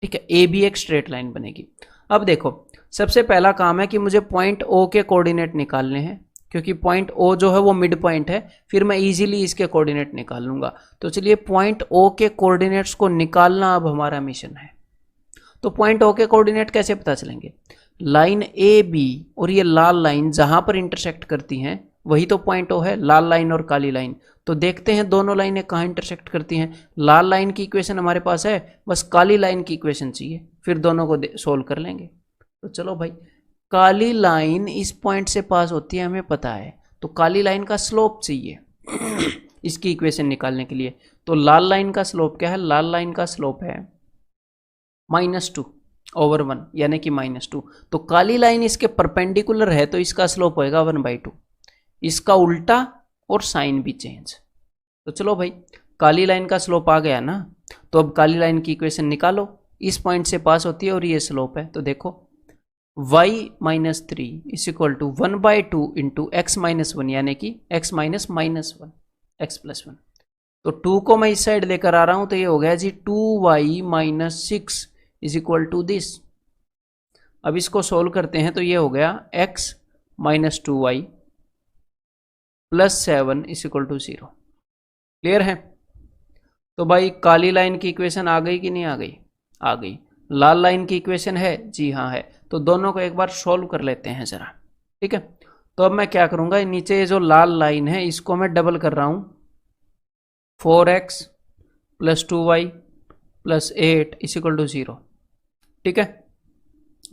ठीक है, ए बी एक स्ट्रेट लाइन बनेगी। अब देखो सबसे पहला काम है कि मुझे पॉइंट ओ के कोऑर्डिनेट निकालने हैं, क्योंकि पॉइंट ओ जो है वो मिड पॉइंट है, फिर मैं इजीली इसके कोऑर्डिनेट निकाल लूंगा। तो चलिए पॉइंट ओ के कोऑर्डिनेट्स को निकालना अब हमारा मिशन है। तो पॉइंट ओ के कोऑर्डिनेट कैसे पता चलेंगे, लाइन ए बी और ये लाल लाइन जहां पर इंटरसेक्ट करती हैं वही तो पॉइंट ओ है, लाल लाइन और काली लाइन। तो देखते हैं दोनों लाइनें कहाँ इंटरसेक्ट करती हैं। लाल लाइन की इक्वेशन हमारे पास है, बस काली लाइन की इक्वेशन चाहिए, फिर दोनों को सोल्व कर लेंगे। तो चलो भाई, काली लाइन इस पॉइंट से पास होती है हमें पता है, तो काली लाइन का स्लोप चाहिए इसकी इक्वेशन निकालने के लिए। तो लाल लाइन का स्लोप क्या है, लाल लाइन का स्लोप है -2/1 यानी कि -2। तो काली लाइन इसके परपेंडिकुलर है तो इसका स्लोप होएगा 1/2, इसका उल्टा और साइन भी चेंज। तो चलो भाई काली लाइन का स्लोप आ गया ना, तो अब काली लाइन की इक्वेशन निकालो, इस पॉइंट से पास होती है और ये स्लोप है। तो देखो y - 3 = 1/2 × x - 1 यानी कि x - -1 x + 1। तो 2 को मैं इस साइड लेकर आ रहा हूं तो ये हो गया जी 2y - 6 = दिस। अब इसको सोल्व करते हैं तो ये हो गया x - 2y + 7 = 0। क्लियर है। तो भाई काली लाइन की इक्वेशन आ गई कि नहीं आ गई, आ गई। लाल लाइन की इक्वेशन है, जी हाँ है। तो दोनों को एक बार सोल्व कर लेते हैं जरा। ठीक है, तो अब मैं क्या करूंगा, नीचे जो लाल लाइन है इसको मैं डबल कर रहा हूं, 4x + 2y + 8 = 0। ठीक है,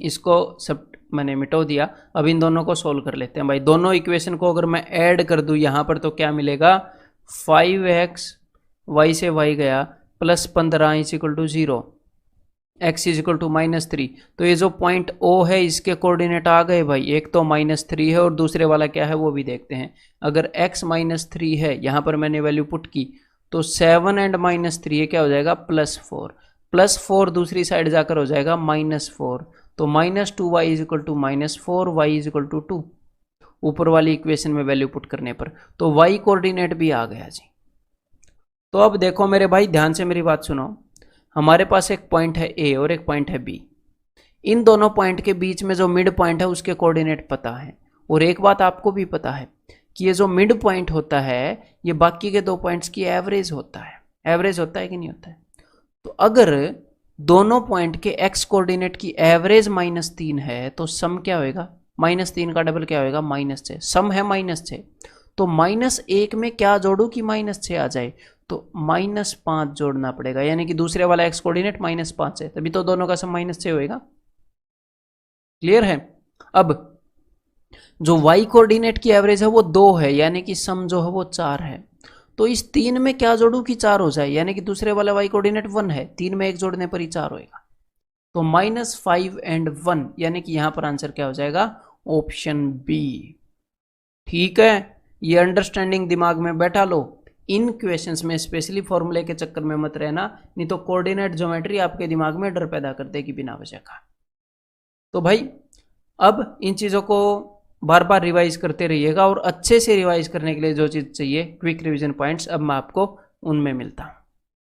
इसको सब मैंने मिटा दिया। अब इन दोनों को सोल्व कर लेते हैं भाई। दोनों इक्वेशन को अगर मैं ऐड कर दूं यहां पर तो क्या मिलेगा, 5x y से y गया +15 = 0, x = -3। तो ये जो पॉइंट O है इसके कोऑर्डिनेट आ गए भाई, एक तो -3 है और दूसरे वाला क्या है वो भी देखते हैं। अगर x - 3 है, यहाँ पर मैंने वैल्यू पुट की, तो 7 एंड -3 क्या हो जाएगा +4, +4 दूसरी साइड जाकर हो जाएगा -4। तो -2y = -4, y = 2 ऊपर वाली इक्वेशन में वैल्यू पुट करने पर। तो y कोऑर्डिनेट भी आ गया जी। तो अब देखो मेरे भाई ध्यान से मेरी बात सुनो, हमारे पास एक पॉइंट है A और एक पॉइंट है B। इन दोनों पॉइंट के बीच में जो मिड पॉइंट है उसके कोऑर्डिनेट पता है और एक बात आपको भी पता है कि ये जो मिड पॉइंट होता है ये बाकी के 2 पॉइंट्स की एवरेज होता है। एवरेज होता है कि नहीं होता है? तो अगर दोनों पॉइंट के एक्स कोऑर्डिनेट की एवरेज -3 है तो सम क्या होएगा? -3 का डबल क्या होएगा? -6। सम है -6, तो -1 में क्या जोड़ू कि -6 आ जाए? तो -5 जोड़ना पड़ेगा, यानी कि दूसरे वाला एक्स कोऑर्डिनेट -5 है, तभी तो दोनों का सम -6 होएगा। क्लियर है? अब जो y कोऑर्डिनेट की एवरेज है वो 2 है, यानी कि सम जो है वो 4 है। तो इस 3 में क्या जोड़ू कि 4 हो जाए, यानी कि दूसरे वाला y कोऑर्डिनेट 1 है, 3 में 1 जोड़ने पर ही 4 होएगा। तो -5 and 1, यानी कि यहां पर आंसर क्या हो जाएगा? Option B. ठीक है, ये अंडरस्टैंडिंग दिमाग में बैठा लो। इन क्वेश्चंस में स्पेशली फॉर्मूले के चक्कर में मत रहना, नहीं तो कोऑर्डिनेट ज्योमेट्री आपके दिमाग में डर पैदा कर देगी बिना वजह का। तो भाई अब इन चीज़ों को बार बार रिवाइज करते रहिएगा, और अच्छे से रिवाइज करने के लिए जो चीज़ चाहिए क्विक रिवीजन पॉइंट्स, अब मैं आपको उनमें मिलता हूँ।